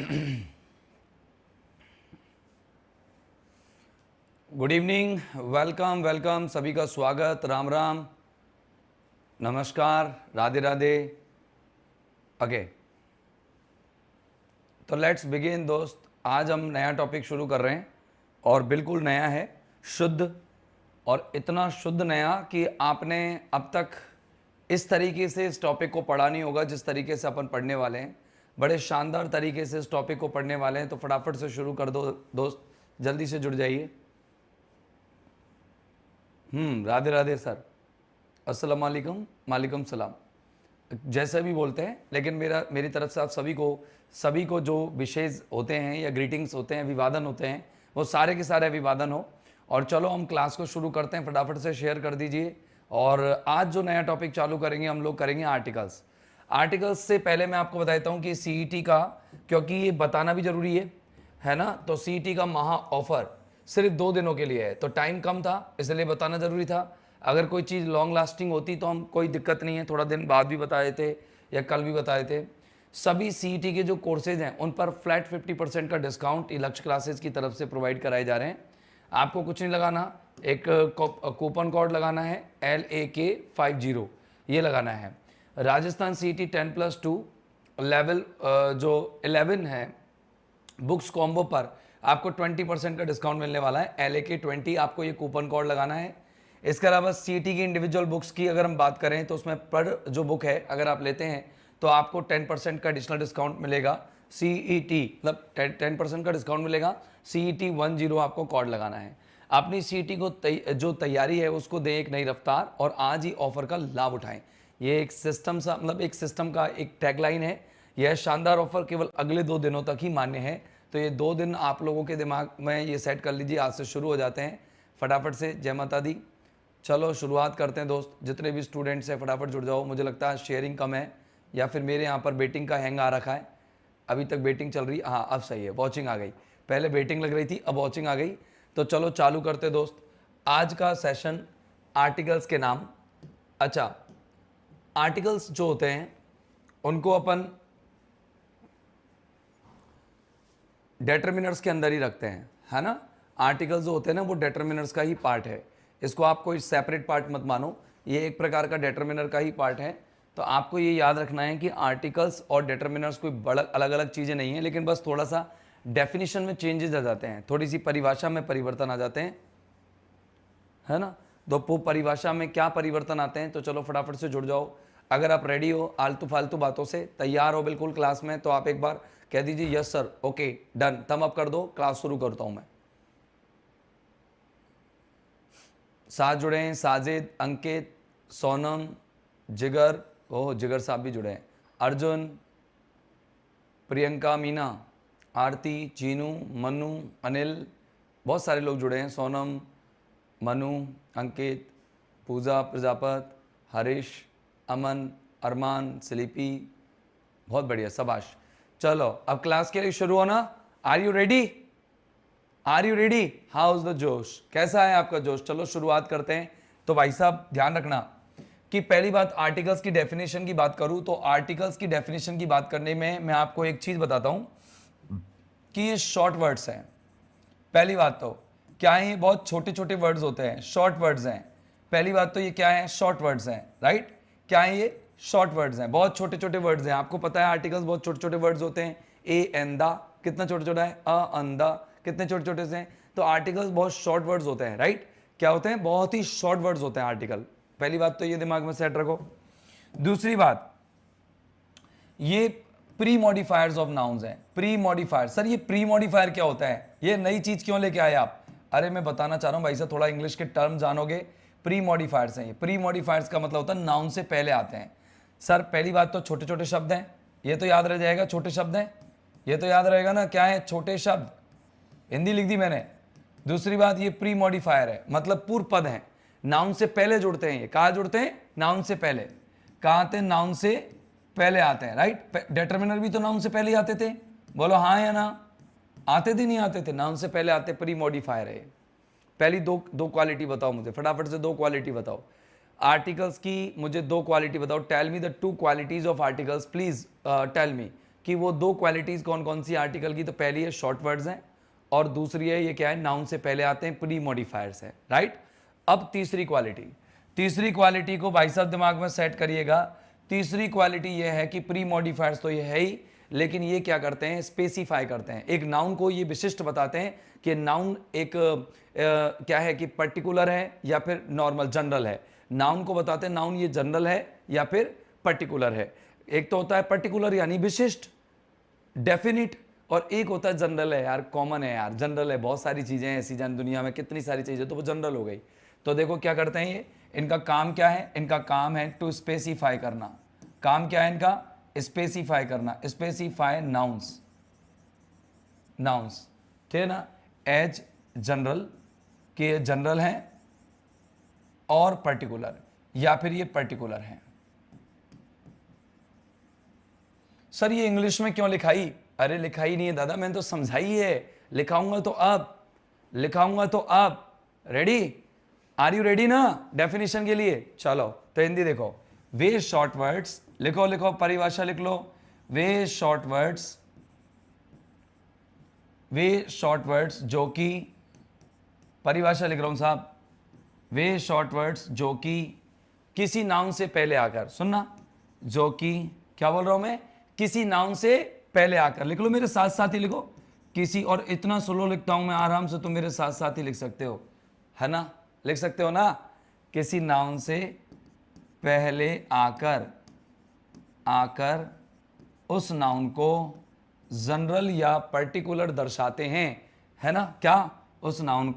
Good evening, welcome welcome, सभी का स्वागत, राम राम, नमस्कार, राधे राधे। ओके, तो लेट्स बिगिन दोस्त। आज हम नया टॉपिक शुरू कर रहे हैं और बिल्कुल नया है, शुद्ध, और इतना शुद्ध नया कि आपने अब तक इस तरीके से इस टॉपिक को पढ़ा नहीं होगा जिस तरीके से अपन पढ़ने वाले हैं। बड़े शानदार तरीके से इस टॉपिक को पढ़ने वाले हैं, तो फटाफट से शुरू कर दो दोस्त, जल्दी से जुड़ जाइए। राधे राधे सर, अस्सलाम वालेकुम, मालिकुम सलाम, जैसे भी बोलते हैं, लेकिन मेरी तरफ से आप सभी को जो विशेष होते हैं या ग्रीटिंग्स होते हैं, अभिवादन होते हैं, वो सारे के सारे अभिवादन हो। और चलो हम क्लास को शुरू करते हैं, फटाफट से शेयर कर दीजिए। और आज जो नया टॉपिक चालू करेंगे, हम लोग करेंगे आर्टिकल्स। आर्टिकल्स से पहले मैं आपको बताता हूँ कि सीईटी का, क्योंकि ये बताना भी जरूरी है ना, तो सीईटी का महा ऑफर सिर्फ 2 दिनों के लिए है, तो टाइम कम था इसलिए बताना जरूरी था। अगर कोई चीज़ लॉन्ग लास्टिंग होती तो हम कोई दिक्कत नहीं है, थोड़ा दिन बाद भी बता देते या कल भी बता देते। सभी सीईटी के जो कोर्सेज हैं उन पर फ्लैट 50% का डिस्काउंट लक्ष्य क्लासेस की तरफ से प्रोवाइड कराए जा रहे हैं। आपको कुछ नहीं लगाना, एक कूपन कोड लगाना है LAK50, ये लगाना है। राजस्थान सीईटी 10+2 लेवल जो 11 है, बुक्स कॉम्बो पर आपको 20% का डिस्काउंट मिलने वाला है। LAK20 आपको ये कूपन कोड लगाना है। इसके अलावा सीईटी की इंडिविजुअल बुक्स की अगर हम बात करें तो उसमें पर जो बुक है अगर आप लेते हैं तो आपको 10% का एडिशनल डिस्काउंट मिलेगा। सीईटी मतलब 10% का डिस्काउंट मिलेगा। सीईटी 10 आपको कोड लगाना है। अपनी सीईटी को जो तैयारी है उसको दें एक नई रफ्तार, और आज ही ऑफर का लाभ उठाएं। ये एक सिस्टम सा, मतलब एक सिस्टम का एक टैगलाइन है। यह शानदार ऑफर केवल अगले 2 दिनों तक ही मान्य है, तो ये 2 दिन आप लोगों के दिमाग में ये सेट कर लीजिए। आज से शुरू हो जाते हैं फटाफट से। जय माता दी। चलो शुरुआत करते हैं दोस्त, जितने भी स्टूडेंट्स हैं फटाफट जुड़ जाओ। मुझे लगता है शेयरिंग कम है, या फिर मेरे यहाँ पर बेटिंग का हैंग आ रखा है। अभी तक बेटिंग चल रही है, हाँ अब सही है, वॉचिंग आ गई। पहले बेटिंग लग रही थी, अब वॉचिंग आ गई। तो चलो चालू करते दोस्त आज का सेशन, आर्टिकल्स के नाम। अच्छा, आर्टिकल्स जो होते हैं उनको अपन डेटरमिनर्स के अंदर ही रखते हैं, है ना। आर्टिकल्स जो होते हैं ना वो डेटरमिनर्स का ही पार्ट है। इसको आप कोई सेपरेट पार्ट मत मानो, ये एक प्रकार का डेटरमिनर का ही पार्ट है। तो आपको ये याद रखना है कि आर्टिकल्स और डेटरमिनर्स कोई बड़ा अलग अलग चीज़ें नहीं है, लेकिन बस थोड़ा सा डेफिनेशन में चेंजेस आ जाते हैं, थोड़ी सी परिभाषा में परिवर्तन आ जाते हैं, है ना। तो परिभाषा में क्या परिवर्तन आते हैं, तो चलो फटाफट से जुड़ जाओ। अगर आप रेडी हो आलतू फालतू बातों से, तैयार हो बिल्कुल क्लास में, तो आप एक बार कह दीजिए यस सर, ओके डन, थम अप कर दो, क्लास शुरू करता हूं मैं। साथ जुड़े हैं साजिद, अंकित, सोनम, जिगर, ओह जिगर साहब भी जुड़े हैं, अर्जुन, प्रियंका, मीना, आरती, चीनू, मनु, अनिल, बहुत सारे लोग जुड़े हैं। सोनम, मनु, अंकित, पूजा प्रजापत, हरीश, अमन, अरमान, स्लीपी, बहुत बढ़िया, शाबाश। चलो अब क्लास के लिए शुरू होना। Are you ready? Are you ready? How is the josh? कैसा है आपका जोश? चलो शुरुआत करते हैं। तो भाई साहब ध्यान रखना कि पहली बात, आर्टिकल्स की डेफिनेशन की बात करूं तो आर्टिकल्स की डेफिनेशन की बात करने में मैं आपको एक चीज बताता हूं कि ये शॉर्ट वर्ड्स हैं। पहली बात तो क्या है, ये बहुत छोटे छोटे वर्ड्स होते हैं, शॉर्ट वर्ड्स हैं। पहली बात तो ये क्या है, शॉर्ट वर्ड्स हैं, राइट। क्या है ये? शॉर्ट वर्ड्स हैं, बहुत छोटे छोटे वर्ड्स हैं। आपको पता है आर्टिकल्स बहुत छोटे छोटे वर्ड्स होते हैं। ए एन दा कितना छोटा छोटा है, अ अंदा कितने छोटे छोटे से हैं। तो आर्टिकल्स बहुत शॉर्ट वर्ड्स होते हैं, राइट। क्या होते हैं? बहुत ही शॉर्ट वर्ड्स होते हैं आर्टिकल। पहली बात तो ये दिमाग में सेट रखो। दूसरी बात, ये प्री मॉडिफायर्स ऑफ नाउन्स हैं। प्री मॉडिफायर, सर ये प्री मॉडिफायर क्या होता है? ये नई चीज क्यों लेके आए आप? अरे मैं बताना चाह रहा हूं भाई साहब, थोड़ा इंग्लिश के टर्म जानोगे। प्री मॉडिफायर्स हैं ये। प्री मॉडिफायर्स का मतलब होता है नाउन से पहले आते हैं। सर पहली बात तो छोटे छोटे शब्द हैं, ये तो याद रह जाएगा, छोटे शब्द हैं, ये तो याद रहेगा ना। क्या है? छोटे शब्द, हिंदी लिख दी मैंने। दूसरी बात, ये प्री मॉडिफायर है, मतलब पूर्व पद है, नाउन से पहले जुड़ते हैं। ये कहाँ जुड़ते हैं? नाउन से पहले। कहाँ आते हैं? नाउन से पहले आते हैं, राइट। डेटरमिनर भी तो नाउन से पहले ही आते थे, बोलो हाँ या ना। आते थे नहीं आते थे? नाउन से पहले आते। प्री मॉडिफायर है। पहली दो क्वालिटी बताओ मुझे, फटाफट से 2 क्वालिटी बताओ आर्टिकल्स की। मुझे 2 क्वालिटी बताओ। Tell me the 2 qualities of articles, please tell me. कि वो दो क्वालिटीज कौन कौन सी आर्टिकल की, तो पहली है शॉर्ट वर्ड्स हैं और दूसरी है ये क्या है, नाउन से पहले आते हैं, प्री मॉडिफायर्स है, राइट। अब तीसरी क्वालिटी को भाई साहब दिमाग में सेट करिएगा। तीसरी क्वालिटी ये है कि प्री मॉडिफायर्स तो ये है ही, लेकिन ये क्या करते हैं, स्पेसिफाई करते हैं। एक नाउन को ये विशिष्ट बताते हैं कि नाउन एक क्या है कि पर्टिकुलर है या फिर नॉर्मल जनरल है। नाउन को बताते हैं नाउन ये जनरल है या फिर पर्टिकुलर है। एक तो होता है पर्टिकुलर यानी विशिष्ट, डेफिनिट, और एक होता है जनरल है यार, कॉमन है यार, जनरल है, बहुत सारी चीजें हैं ऐसी जान दुनिया में, कितनी सारी चीजें, तो वो जनरल हो गई। तो देखो क्या करते हैं ये, इनका काम क्या है, इनका काम है टू स्पेसिफाई करना। काम क्या है इनका, स्पेसिफाई करना, स्पेसिफाई नाउन्स, ठीक है ना, एज जनरल, कि ये जनरल हैं और पर्टिकुलर, या फिर ये पर्टिकुलर हैं। सर ये इंग्लिश में क्यों लिखाई, अरे लिखाई नहीं है दादा, मैंने तो समझाई है, लिखाऊंगा तो अब, रेडी, आर यू रेडी ना डेफिनेशन के लिए। चलो तो हिंदी देखो, वे शॉर्ट वर्ड्स, लिखो परिभाषा लिख लो, वे शॉर्ट वर्ड्स जो कि, परिभाषा लिख रहा हूं साहब, वे शॉर्ट वर्ड्स जो कि किसी नाउन से पहले आकर, सुनना, जो कि क्या बोल रहा हूं मैं, किसी नाउन से पहले आकर, लिख लो मेरे साथ साथ ही लिखो, किसी, और इतना स्लो लिखता हूं मैं आराम से, तुम मेरे साथ साथ ही लिख सकते हो, है ना, लिख सकते हो ना, किसी नाउन से पहले आकर उस नाउन को जनरल या पर्टिकुलर दर्शाते हैं, है ना, क्या, उस नाउन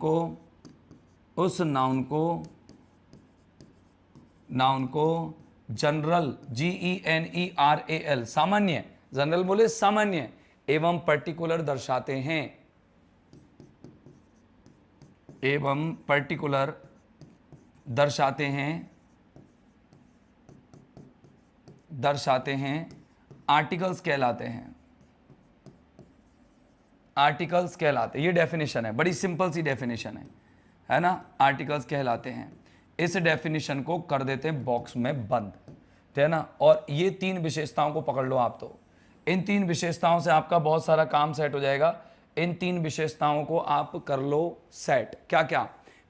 को जनरल, GENERAL, सामान्य, जनरल बोले सामान्य, एवं पर्टिकुलर दर्शाते हैं, आर्टिकल्स कहलाते हैं। ये डेफिनेशन है, बड़ी सिंपल सी डेफिनेशन है ना, आर्टिकल्स कहलाते हैं। इस डेफिनेशन को कर देते हैं बॉक्स में बंद, है ना। और ये तीन विशेषताओं को पकड़ लो आप, तो इन तीन विशेषताओं से आपका बहुत सारा काम सेट हो जाएगा। इन तीन विशेषताओं को आप कर लो सेट। क्या क्या,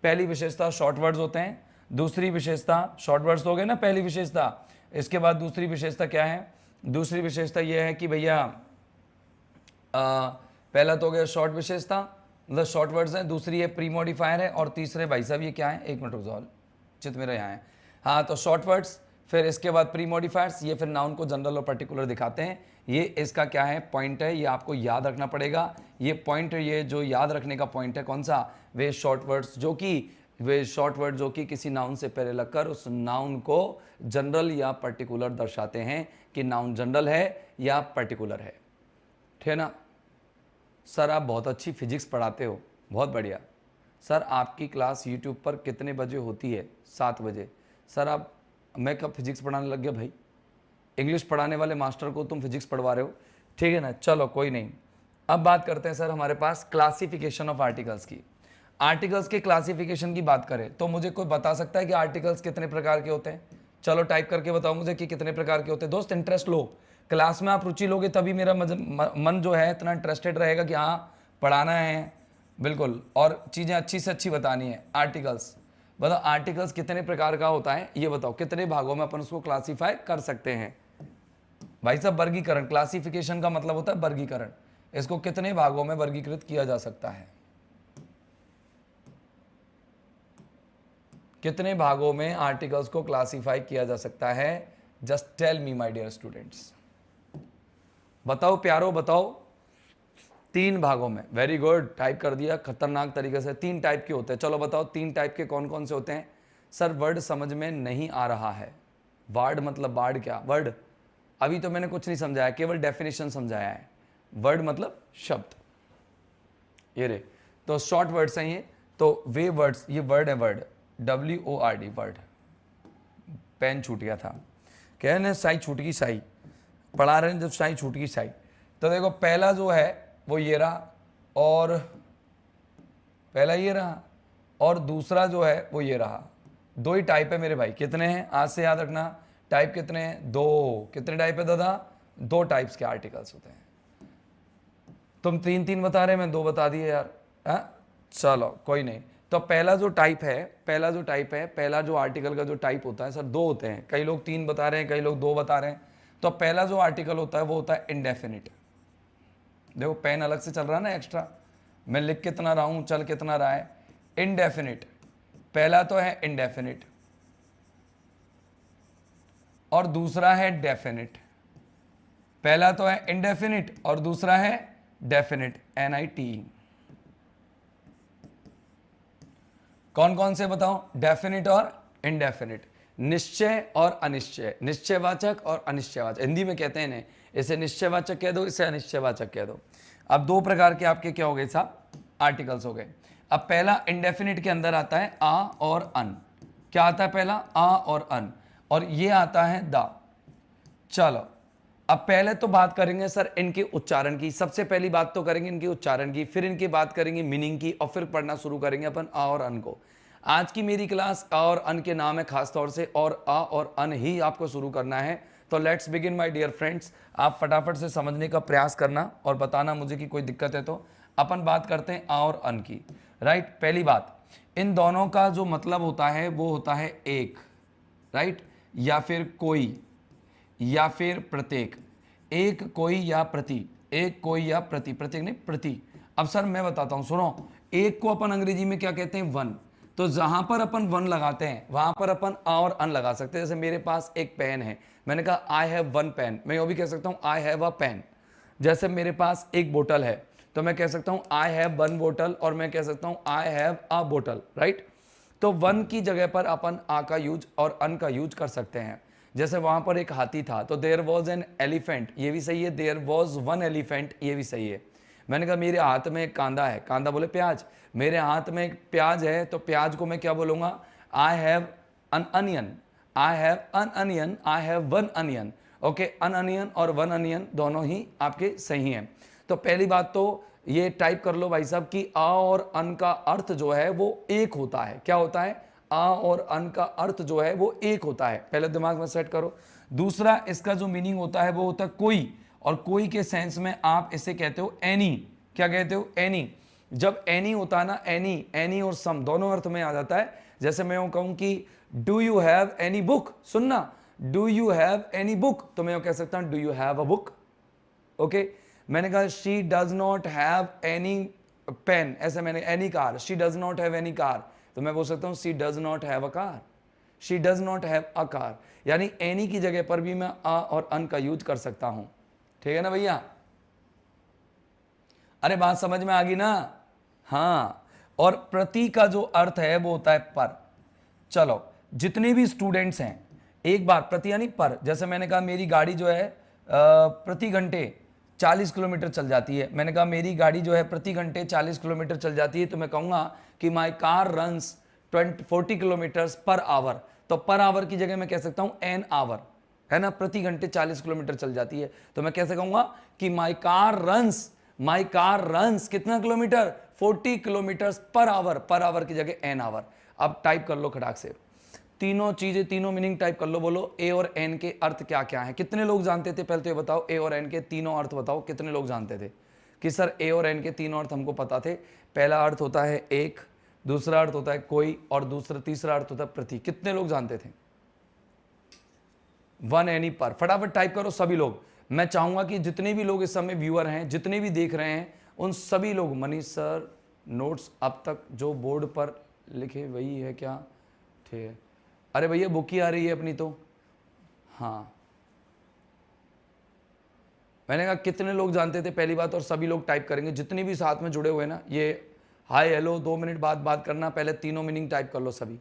पहली विशेषता शॉर्ट वर्ड्स होते हैं, दूसरी विशेषता, शॉर्ट वर्ड्स हो गए ना पहली विशेषता, इसके बाद दूसरी विशेषता क्या है, दूसरी विशेषता यह है कि भैया पहला तो हो गया शॉर्ट विशेषता, मतलब शॉर्ट वर्ड्स है, दूसरी है प्री मॉडिफायर है, और तीसरे भाई साहब ये क्या है, एक मिनट रुको, चित मेरा यहाँ है, हाँ, तो शॉर्ट वर्ड्स, फिर इसके बाद प्री मॉडिफायर्स, ये फिर नाउन को जनरल और पर्टिकुलर दिखाते हैं। ये इसका क्या है, पॉइंट है, ये आपको याद रखना पड़ेगा। ये पॉइंट, ये जो याद रखने का पॉइंट है कौन सा, वे शॉर्ट वर्ड जो कि किसी नाउन से पहले लगकर उस नाउन को जनरल या पर्टिकुलर दर्शाते हैं, कि नाउन जनरल है या पर्टिकुलर है, ठीक है ना। सर आप बहुत अच्छी फिजिक्स पढ़ाते हो, बहुत बढ़िया। सर आपकी क्लास यूट्यूब पर कितने बजे होती है, 7 बजे। सर आप, मैं कब फिजिक्स पढ़ाने लग गया भाई, इंग्लिश पढ़ाने वाले मास्टर को तुम फिजिक्स पढ़वा रहे हो, ठीक है ना, चलो कोई नहीं। अब बात करते हैं सर हमारे पास क्लासिफिकेशन ऑफ आर्टिकल्स की। आर्टिकल्स के क्लासिफिकेशन की बात करें तो मुझे कोई बता सकता है कि आर्टिकल्स कितने प्रकार के होते हैं, चलो टाइप करके बताओ मुझे कि कितने प्रकार के होते हैं। दोस्त इंटरेस्ट लो, क्लास में आप रुचि लोगे तभी मेरा मन जो है इतना इंटरेस्टेड रहेगा कि हाँ पढ़ाना है, बिल्कुल, और चीज़ें अच्छी से अच्छी बतानी है। आर्टिकल्स बताओ, आर्टिकल्स कितने प्रकार का होता है, ये बताओ, कितने भागों में अपन उसको क्लासीफाई कर सकते हैं। भाई साहब वर्गीकरण, क्लासिफिकेशन का मतलब होता है वर्गीकरण, इसको कितने भागों में वर्गीकृत किया जा सकता है, कितने भागों में आर्टिकल्स को क्लासीफाई किया जा सकता है, just tell me my dear students, बताओ प्यारो बताओ। 3 भागों में, वेरी गुड, टाइप कर दिया खतरनाक तरीके से। 3 टाइप के होते हैं, चलो बताओ 3 टाइप के कौन कौन से होते हैं। सर वर्ड समझ में नहीं आ रहा है, वर्ड मतलब बार्ड क्या, वर्ड अभी तो मैंने कुछ नहीं समझाया, केवल डेफिनेशन समझाया है। वर्ड मतलब शब्द, ये रे, तो शॉर्ट वर्ड्स हैं ये, तो वे वर्ड्स, ये वर्ड है, वर्ड WORD, वर्ड। पेन छूट गया था, कहने साई छूट गई, साई पढ़ा रहे हैं जब साई छूट गई साई। तो देखो पहला जो है वो ये रहा, और पहला ये रहा, और दूसरा जो है वो ये रहा। 2 ही टाइप है मेरे भाई, कितने हैं आज से याद रखना, टाइप कितने हैं, 2। कितने टाइप है दादा, दो टाइप्स के आर्टिकल्स होते हैं। तुम तीन तीन बता रहे, मैं दो बता दिए यार। चलो कोई नहीं। तो पहला जो टाइप है, पहला जो आर्टिकल का जो टाइप होता है सर, दो होते हैं। कई लोग तीन बता रहे हैं, कई लोग दो बता रहे हैं। तो पहला जो आर्टिकल होता है वो होता है इंडेफिनिट। देखो पेन अलग से चल रहा है ना एक्स्ट्रा, मैं लिख कितना रहा हूं, चल कितना रहा है। इंडेफिनिट पहला तो है इंडेफिनिट, और दूसरा है डेफिनिट। पहला तो है इंडेफिनिट और दूसरा है डेफिनिट, NIT। कौन कौन से बताओ? डेफिनिट और इंडेफिनिट, निश्चय और अनिश्चय, निश्चयवाचक और अनिश्चयवाचक। हिंदी में कहते हैं इसे निश्चयवाचक कह दो, इसे अनिश्चयवाचक कह दो। अब दो प्रकार के आपके क्या हो गए साहब? आर्टिकल्स हो गए। अब पहला इंडेफिनिट के अंदर आता है आ और अन। क्या आता है पहला? आ और अन, और ये आता है द। चलो अब पहले तो बात करेंगे सर इनके उच्चारण की। सबसे पहली बात तो करेंगे इनके उच्चारण की, फिर इनकी बात करेंगे मीनिंग की, और फिर पढ़ना शुरू करेंगे अपन आ और अन को। आज की मेरी क्लास आ और अन के नाम है खास तौर से, और आ और अन ही आपको शुरू करना है। तो let's begin my dear friends. आप फटाफट से समझने का प्रयास करना और बताना मुझे कि कोई दिक्कत है तो। अपन बात करते हैं आ और अन की। राइट, पहली बात, इन दोनों का जो मतलब होता है वो होता है एक, राइट, या फिर कोई, या फिर प्रत्येक। एक, कोई या प्रति, एक, कोई या प्रति, प्रत्येक नहीं प्रति। अब सर मैं बताता हूं, सुनो। एक को अपन अंग्रेजी में क्या कहते हैं? वन। तो जहां पर अपन वन लगाते हैं वहां पर अपन आ और अन लगा सकते हैं। जैसे मेरे पास एक पेन है, मैंने कहा आई हैव वन पेन, मैं ये भी कह सकता हूं आई हैव अ पेन। जैसे मेरे पास एक बोतल है तो मैं कह सकता हूं आई हैव वन बोतल, और मैं कह सकता हूं आई हैव अ बोतल, राइट। तो वन की जगह पर अपन आ का यूज और अन का यूज कर सकते हैं। जैसे वहां पर एक हाथी था तो देयर वॉज एन एलिफेंट, ये भी सही है। देयर वॉज वन एलिफेंट, ये भी सही है। मैंने कहा मेरे हाथ में एक कांदा है, कांदा बोले प्याज, मेरे हाथ में एक प्याज है तो प्याज को मैं क्या बोलूंगा? I have an onion, I have an onion, I have one onion. Okay, an onion और वन अनियन दोनों ही आपके सही हैं। तो पहली बात तो ये टाइप कर लो भाई साहब कि आ और अन का अर्थ जो है वो एक होता है। क्या होता है? आ और अन का अर्थ जो है वो एक होता है, पहले दिमाग में सेट करो। दूसरा इसका जो मीनिंग होता है वो होता है कोई, और कोई के सेंस में आप इसे कहते हो एनी। क्या कहते हो? एनी। जब एनी होता है ना, एनी, एनी और सम दोनों अर्थ में आ जाता है। जैसे मैं यूं कहूं कि do you have any book, सुनना, do you have any book, तो मैं यूं कह सकता हूं do you have a book. Okay, मैंने कहा she does not have any pen, ऐसे मैंने any car, she does not have any car, तो मैं बोल सकता हूं she does not have a car, she does not have a car. यानी एनी की जगह पर भी मैं आ और अन का यूज कर सकता हूं। ठीक है ना भैया? अरे बात समझ में आ गई ना? हाँ। और प्रति का जो अर्थ है वो होता है पर। चलो जितने भी स्टूडेंट्स हैं, एक बार प्रति यानी पर। जैसे मैंने कहा मेरी गाड़ी जो है प्रति घंटे 40 किलोमीटर चल जाती है, मैंने कहा मेरी गाड़ी जो है प्रति घंटे 40 किलोमीटर चल जाती है, तो मैं कहूंगा कि my car runs 40 kilometres per hour. तो पर आवर की जगह मैं कह सकता हूं एन आवर, है ना, प्रति घंटे 40 किलोमीटर चल जाती है, तो मैं कैसे कहूंगा कि माई कार रन्स कितना किलोमीटर? 40 किलोमीटर पर आवर की जगह एन आवर। अब टाइप कर लो खटाक से तीनों चीजें, तीनों मीनिंग टाइप कर लो। बोलो ए और एन के अर्थ क्या क्या है? कितने लोग जानते थे? पहले तो ये बताओ, ए और एन के तीनों अर्थ बताओ। कितने लोग जानते थे कि सर ए और एन के तीनों अर्थ हमको पता थे? पहला अर्थ होता है एक, दूसरा अर्थ होता है कोई, और तीसरा अर्थ होता है प्रति। कितने लोग जानते थे? वन एनी पर। फटाफट टाइप करो सभी लोग। मैं चाहूंगा कि जितने भी लोग इस समय व्यूअर हैं, जितने भी देख रहे हैं, उन सभी लोग, मनीष सर नोट्स अब तक जो बोर्ड पर लिखे वही है क्या? ठीक है। अरे भैया बुक ही आ रही है अपनी तो। हाँ, मैंने कहा कितने लोग जानते थे पहली बात, और सभी लोग टाइप करेंगे जितने भी साथ में जुड़े हुए ना। ये हाय हेलो 2 मिनट बाद बात करना, पहले तीनों मीनिंग टाइप कर लो सभी।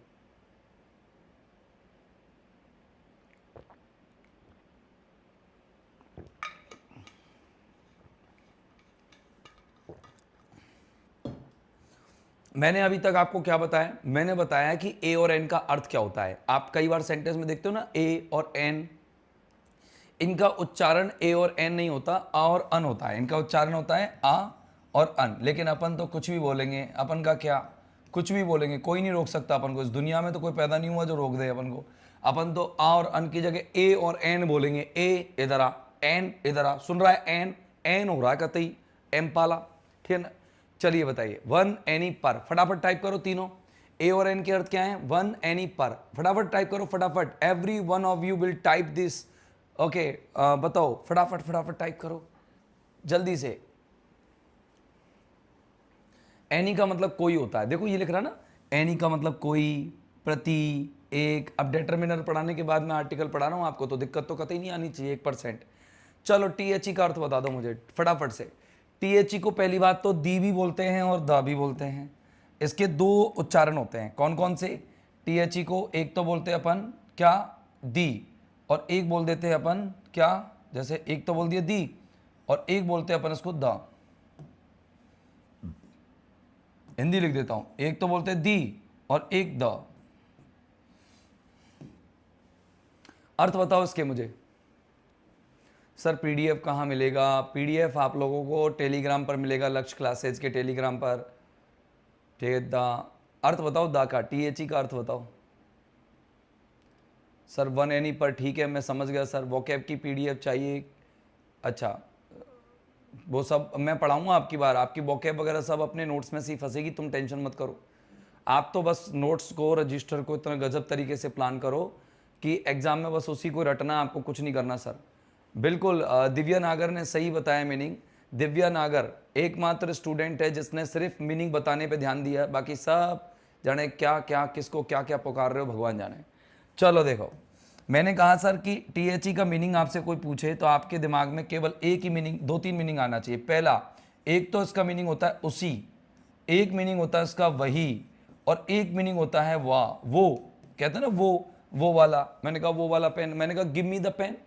मैंने अभी तक आपको क्या बताया? मैंने बताया कि ए और एन का अर्थ क्या होता है। आप कई बार सेंटेंस में देखते हो ना ए और एन, इनका उच्चारण ए और एन नहीं होता, आ और अन होता है। इनका उच्चारण होता है आ और अन। लेकिन अपन तो कुछ भी बोलेंगे, अपन का क्या, कुछ भी बोलेंगे, कोई नहीं रोक सकता अपन को। इस दुनिया में तो कोई पैदा नहीं हुआ जो रोक दे अपन को। अपन तो आ और अन की जगह ए और एन बोलेंगे। ए इधर आ, एन, इधर आ, सुन रहा है, एन, एन हो रहा है कतई, एम पाला, ठीक है ना। चलिए बताइए, वन एनी पर, फटाफट टाइप करो तीनों, ए और एन के अर्थ क्या है, वन एनी पर, फटाफट टाइप करो, फटाफट, every one of you will type this, okay, बताओ फटाफट फटाफट टाइप करो जल्दी से। एनी का मतलब कोई होता है, देखो ये लिख रहा ना, एनी का मतलब कोई, प्रति, एक। अब डिटरमिनर पढ़ाने के बाद मैं आर्टिकल पढ़ा रहा हूं आपको, तो दिक्कत तो कतई नहीं आनी चाहिए 1%। चलो टीएचई का अर्थ बता दो मुझे फटाफट से। टीएचई को पहली बात तो दी भी बोलते हैं और द भी बोलते हैं। इसके दो उच्चारण होते हैं, कौन कौन से। टीएचई को एक तो बोलते हैं अपन क्या, दी, और एक बोल देते हैं अपन क्या, जैसे एक तो बोल दिया दी और एक बोलते हैं अपन इसको द। हिंदी लिख देता हूं, एक तो बोलते हैं दी और एक द। अर्थ बताओ इसके मुझे। सर पीडीएफ कहाँ मिलेगा, पीडीएफ आप लोगों को टेलीग्राम पर मिलेगा, लक्ष्य क्लासेज के टेलीग्राम पर, ठीक है। द, अर्थ बताओ द का, टीएचई का अर्थ बताओ। सर वन एनी पर, ठीक है मैं समझ गया सर, वोकैब की पीडीएफ चाहिए, अच्छा वो सब मैं पढ़ाऊंगा आपकी बार, आपकी वोकैब वगैरह सब अपने नोट्स में से ही फंसेगी, तुम टेंशन मत करो। आप तो बस नोट्स को, रजिस्टर को इतना गजब तरीके से प्लान करो कि एग्जाम में बस उसी को रटना, आपको कुछ नहीं करना सर। बिल्कुल दिव्या नागर ने सही बताया मीनिंग। दिव्या नागर एकमात्र स्टूडेंट है जिसने सिर्फ मीनिंग बताने पे ध्यान दिया, बाकी सब जाने क्या क्या किसको क्या क्या पुकार रहे हो भगवान जाने। चलो देखो, मैंने कहा सर कि टीएचई का मीनिंग आपसे कोई पूछे तो आपके दिमाग में केवल एक ही मीनिंग, दो तीन मीनिंग आना चाहिए। पहला, एक तो इसका मीनिंग होता है उसी, एक मीनिंग होता है इसका वही, और एक मीनिंग होता है वाह, वो कहते हैं ना वो वाला। मैंने कहा वो वाला पेन, मैंने कहा गिव मी द पेन,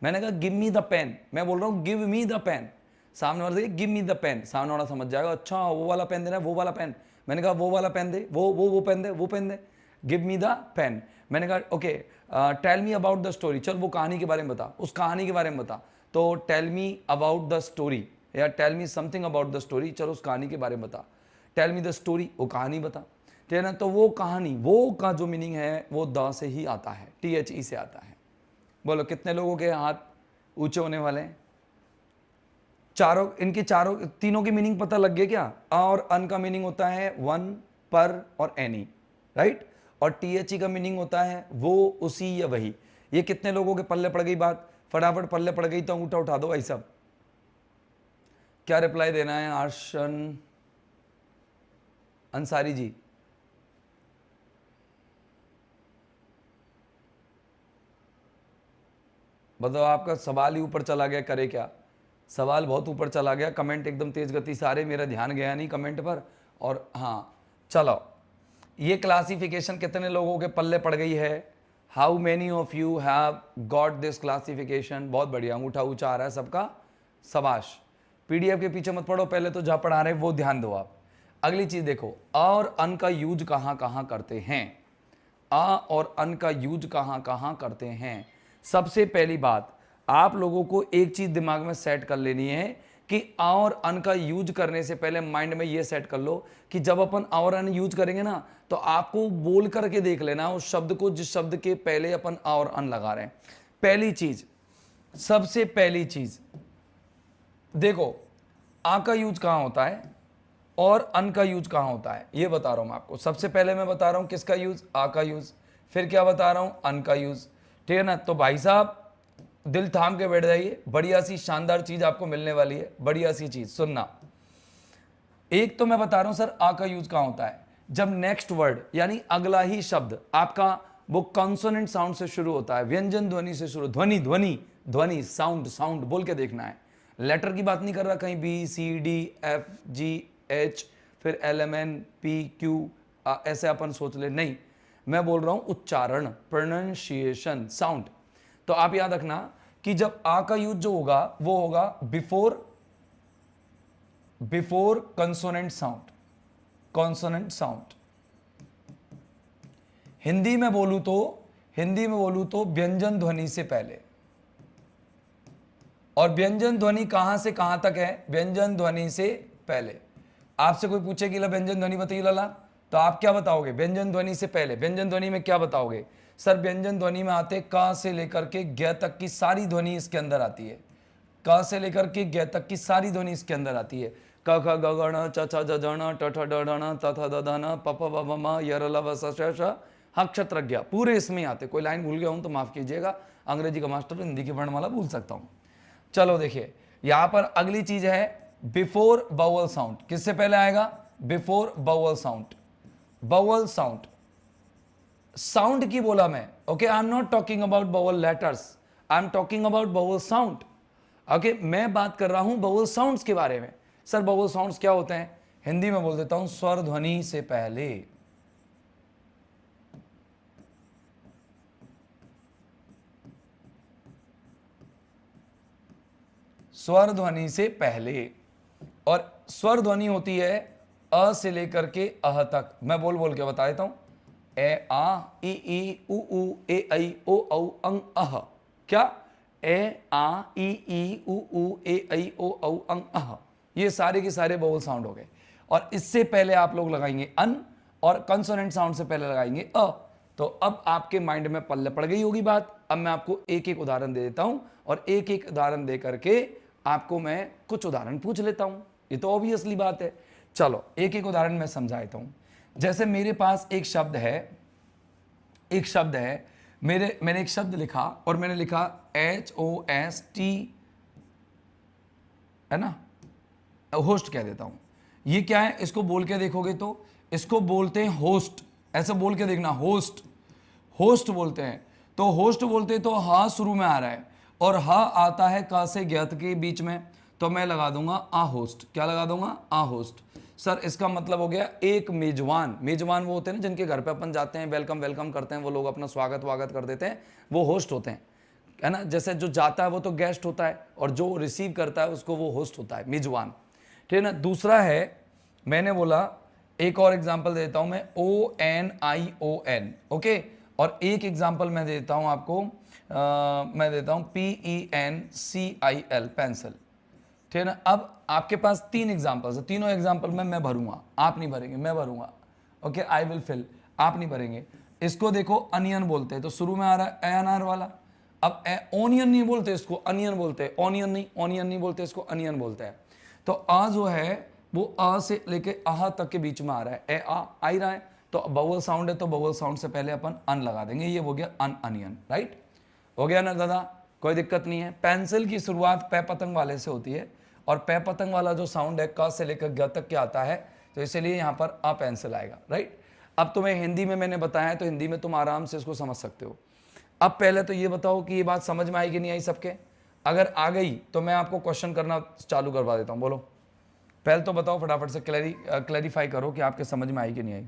मैंने कहा गिव मी द पेन, मैं बोल रहा हूँ गिव मी द पेन, सामने वाला गिव मी द पेन, सामने वाला समझ जाएगा अच्छा वो वाला पेन देना है, वो वाला पेन। मैंने कहा वो वाला पेन दे, वो पेन दे, वो पेन दे, गिव मी द पेन। मैंने कहा okay tell me about the story, चल वो कहानी के बारे में बता, उस कहानी के बारे में बता, तो tell me about the story, या tell me something about the story, चलो उस कहानी के बारे में बता, टेल मी द स्टोरी, वो कहानी बता, ठीक है ना। तो वो कहानी, वो का जो मीनिंग है वो द से ही आता है, टीएचई से आता है। बोलो कितने लोगों के हाथ ऊंचे होने वाले हैं। चारों, इनके चारों तीनों की मीनिंग पता लग गया क्या। अ और अन का मीनिंग होता है वन, पर और एनी, राइट। और टीएचई का मीनिंग होता है वो, उसी या वही। ये कितने लोगों के पल्ले पड़ गई बात, फटाफट पल्ले पड़ गई तो अंगूठा उठा दो भाई साहब। क्या रिप्लाई देना है आर्शन अंसारी जी। बताओ, आपका सवाल ही ऊपर चला गया, करे क्या। सवाल बहुत ऊपर चला गया, कमेंट एकदम तेज गति से आ रहे, मेरा ध्यान गया नहीं कमेंट पर। और हाँ चलो, ये क्लासिफिकेशन कितने लोगों के पल्ले पड़ गई है। How many of you have got this classification. बहुत बढ़िया, अंगूठा ऊंचा आ रहा है सबका, शाबाश। पीडीएफ के पीछे मत पढ़ो, पहले तो जहां पढ़ा रहे वो ध्यान दो आप। अगली चीज देखो, अ और अन का यूज कहां कहां करते हैं। अ और अन का यूज कहां कहां करते हैं। सबसे पहली बात, आप लोगों को एक चीज दिमाग में सेट कर लेनी है कि अ और अन का यूज करने से पहले माइंड में ये सेट कर लो कि जब अपन अ और अन यूज करेंगे ना, तो आपको बोल करके देख लेना उस शब्द को जिस शब्द के पहले अपन अ और अन लगा रहे हैं। पहली चीज, सबसे पहली चीज देखो, आ का यूज कहां होता है और अन का यूज कहां होता है, ये बता रहा हूं मैं आपको। सबसे पहले मैं बता रहा हूं किसका यूज, आ का यूज, फिर क्या बता रहा हूं, अन का यूज, ठीक है ना। तो भाई साहब दिल थाम के बैठ जाइए, बढ़िया सी शानदार चीज आपको मिलने वाली है, बढ़िया सी चीज सुनना। एक तो मैं बता रहा हूं सर आ का यूज कहां होता है, जब नेक्स्ट वर्ड यानी अगला ही शब्द आपका वो कॉन्सोनेंट साउंड से शुरू होता है, व्यंजन ध्वनि से शुरू, ध्वनि ध्वनि ध्वनि, साउंड साउंड बोल के देखना है। लेटर की बात नहीं कर रहा कहीं, B C D F G H फिर L M N P Q ऐसे अपन सोच ले, नहीं, मैं बोल रहा हूं उच्चारण, प्रोनाउंसिएशन, साउंड। तो आप याद रखना कि जब आ का यूज जो होगा वो होगा before consonant sound, consonant sound. Hindi में बोलूं तो व्यंजन ध्वनि से पहले। और व्यंजन ध्वनि कहां से कहां तक है, व्यंजन ध्वनि से पहले। आपसे कोई पूछे कि ला व्यंजन ध्वनि बताइए लाला, तो आप क्या बताओगे, व्यंजन ध्वनि से पहले। व्यंजन ध्वनि में क्या बताओगे, सर व्यंजन ध्वनि में आते क से लेकर के ग तक की सारी ध्वनि इसके अंदर आती है। क से लेकर के ग तक की सारी ध्वनि इसके अंदर आती है। क ख ग घ ण च छ ज झ ण ट ठ ड ढ ण त थ द ध न प फ ब भ म य र ल व स श ष ह क्षत्र ज्ञ, पूरे इसमें आते। कोई लाइन भूल गया हूं तो माफ कीजिएगा, अंग्रेजी का मास्टर, हिंदी की वर्णमाला भूल सकता हूं। चलो देखिए यहां पर अगली चीज है बिफोर बाउल साउंड। किससे पहले आएगा? Before vowel sound. Vowel sound, sound की बोला मैं, okay. I am not talking about vowel letters, I am talking about vowel sound. Okay, मैं बात कर रहा हूं बाउल साउंड्स के बारे में। सर बाउल साउंड्स क्या होते हैं? हिंदी में बोल देता हूं, स्वर ध्वनि से पहले। स्वर ध्वनि से पहले, और स्वर ध्वनि होती है अ से लेकर के अह तक। मैं बोल बोल के बता देता हूं, ए आ ई उ ए ऐ ओ औ अंग अह। क्या? ए आ ई उ ए ऐ ओ औ अंग अह। ये सारे के सारे बाउल साउंड हो गए। और इससे पहले आप लोग लगाएंगे अन, और कंसोनेंट साउंड से पहले लगाएंगे अ। तो अब आपके माइंड में पल्ले पड़ गई होगी बात। अब मैं आपको एक एक उदाहरण दे देता हूं, और एक एक उदाहरण दे करके आपको मैं कुछ उदाहरण पूछ लेता हूं। ये तो ऑब्वियसली बात है। चलो एक एक उदाहरण मैं समझा देता हूं। जैसे मेरे पास एक शब्द है, मैंने एक शब्द लिखा, और मैंने लिखा HOST, है ना, होस्ट कह देता हूं। ये क्या है? इसको बोल के देखोगे तो इसको बोलते हैं होस्ट। ऐसे बोल के देखना, होस्ट, होस्ट बोलते हैं। तो होस्ट बोलते हैं तो हा शुरू में आ रहा है, और हा आता है क से ज्ञत के बीच में, तो मैं लगा दूंगा आ होस्ट। क्या लगा दूंगा? आ होस्ट। सर इसका मतलब हो गया एक मेजबान। मेजबान वो होते हैं ना जिनके घर पे अपन जाते हैं, वेलकम वेलकम करते हैं, वो लोग अपना स्वागत वागत कर देते हैं, वो होस्ट होते हैं, है ना। जैसे जो जाता है वो तो गेस्ट होता है, और जो रिसीव करता है उसको वो होस्ट होता है, मेजबान। ठीक है ना। दूसरा है, मैंने बोला, एक और एग्जाम्पल देता हूं मैं, ONION, ओके। और एक एग्जाम्पल मैं देता हूं आपको, मैं देता हूं PENCIL, पेंसिल। ठीक है ना। अब आपके पास तीन एग्जाम्पल्स है, तीनों एग्जाम्पल में मैं भरूंगा, आप नहीं भरेंगे, मैं भरूंगा, ओके। आई विल फिल, आप नहीं भरेंगे। इसको देखो, अनियन बोलते हैं, तो शुरू में आ रहा है ANR वाला। अब ओनियन नहीं बोलते इसको, अनियन बोलते हैं। ओनियन नहीं बोलते इसको, अनियन बोलते हैं। तो आ जो है वो अ से लेके आह तक के बीच में आ रहा है, ए आ ही रहा है, तो बाउल साउंड है, तो बाउल साउंड से पहले अपन अन लगा देंगे। ये हो गया अन, अनियन, राइट। हो गया ना दादा, कोई दिक्कत नहीं है। पेंसिल की शुरुआत पै पतंग वाले से होती है, और पै पतंग वाला जो साउंड है क से लेकर ग तक के आता है, तो इसलिए यहाँ पर अ पेंसिल आएगा, राइट। अब तुम्हें हिंदी में मैंने बताया है, तो हिंदी में तुम आराम से इसको समझ सकते हो। अब पहले तो ये बताओ कि ये बात समझ में आई कि नहीं आई सबके? अगर आ गई तो मैं आपको क्वेश्चन करना चालू करवा देता हूँ। बोलो, पहले तो बताओ फटाफट से, क्लैरिफाई करो कि आपके समझ में आई कि नहीं आई।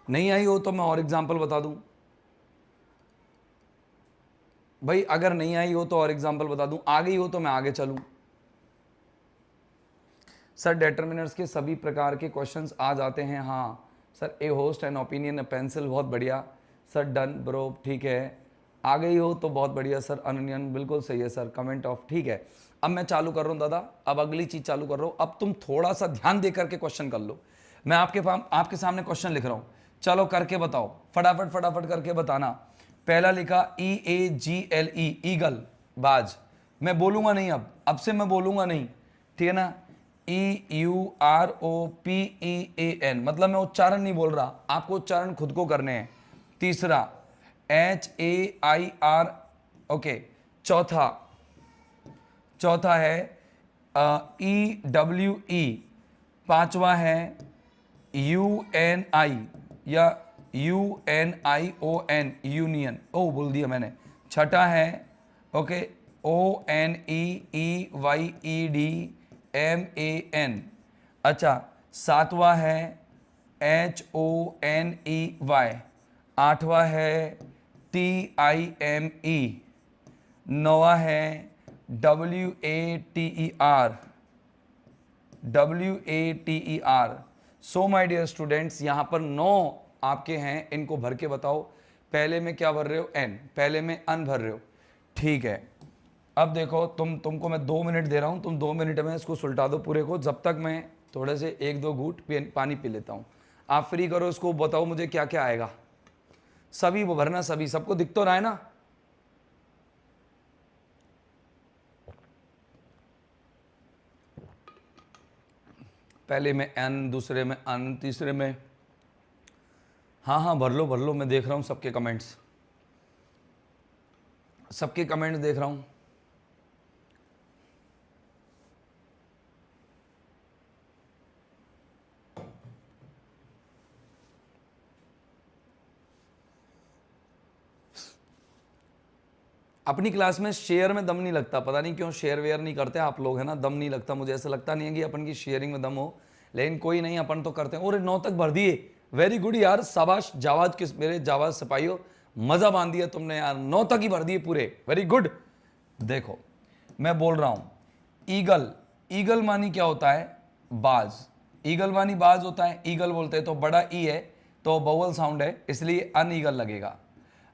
नहीं आई हो तो मैं और एग्जांपल बता दूं भाई। अगर नहीं आई हो तो और एग्जांपल बता दूं, आ गई हो तो मैं आगे चलूं। सर डिटर्मिनर्स के सभी प्रकार के क्वेश्चंस आ जाते हैं। हाँ sir, A host an opinion A pencil, बहुत बढ़िया सर, डन ब्रो, ठीक है। आ गई हो तो बहुत बढ़िया सर, अननियन बिल्कुल सही है सर, कमेंट ऑफ, ठीक है। अब मैं चालू कर रहा हूँ दादा, अब अगली चीज चालू कर रहा हूँ। अब तुम थोड़ा सा ध्यान दे करके क्वेश्चन कर लो। मैं आपके सामने क्वेश्चन लिख रहा हूँ, चलो करके बताओ, फटाफट फटाफट करके बताना। पहला लिखा EAGLE, ईगल, बाज। मैं बोलूंगा नहीं, अब से मैं बोलूंगा नहीं, ठीक है ना। EUROPEAN, मतलब मैं उच्चारण नहीं बोल रहा, आपको उच्चारण खुद को करने हैं। तीसरा HAIR, ओके। चौथा है EWE। पांचवा है UNI या UNION, यूनियन, ओ बोल दिया मैंने। छठा है ओके ONEEYEDMAN। अच्छा, सातवां है HONEY। आठवां है TIME। नौवां है WATER। So my dear students, यहां पर 9 आपके हैं, इनको भर के बताओ। पहले में क्या भर रहे हो? एन। पहले में अन भर रहे हो, ठीक है। अब देखो, तुमको मैं 2 मिनट दे रहा हूं, तुम 2 मिनट में इसको सुलटा दो पूरे को, जब तक मैं थोड़े से 1-2 घूंट पानी पी लेता हूं। आप फ्री करो इसको, बताओ मुझे क्या क्या आएगा। सभी वो भरना, सभी, सबको दिख तो रहा है ना। पहले में एन, दूसरे में अन, तीसरे में, हाँ हाँ भर लो, मैं देख रहा हूँ सबके कमेंट्स, सबके कमेंट्स देख रहा हूँ। अपनी क्लास में शेयर में दम नहीं लगता, पता नहीं क्यों शेयर वेयर नहीं करते आप लोग, है ना, दम नहीं लगता, मुझे ऐसा लगता नहीं है कि अपन की शेयरिंग में दम हो, लेकिन कोई नहीं, अपन तो करते हैं। और 9 तक भर दिए, वेरी गुड यार, शाबाश जावाज, किस मेरे जावाज सिपाहियों, मजा बांध दिया तुमने यार, 9 तक ही भर दिए पूरे, वेरी गुड। देखो मैं बोल रहा हूं, ईगल, ईगल मानी क्या होता है, बाज, ईगल मानी बाज होता है, ईगल बोलते हैं, तो बड़ा ई है तो बाउल साउंड है, इसलिए अनईगल लगेगा।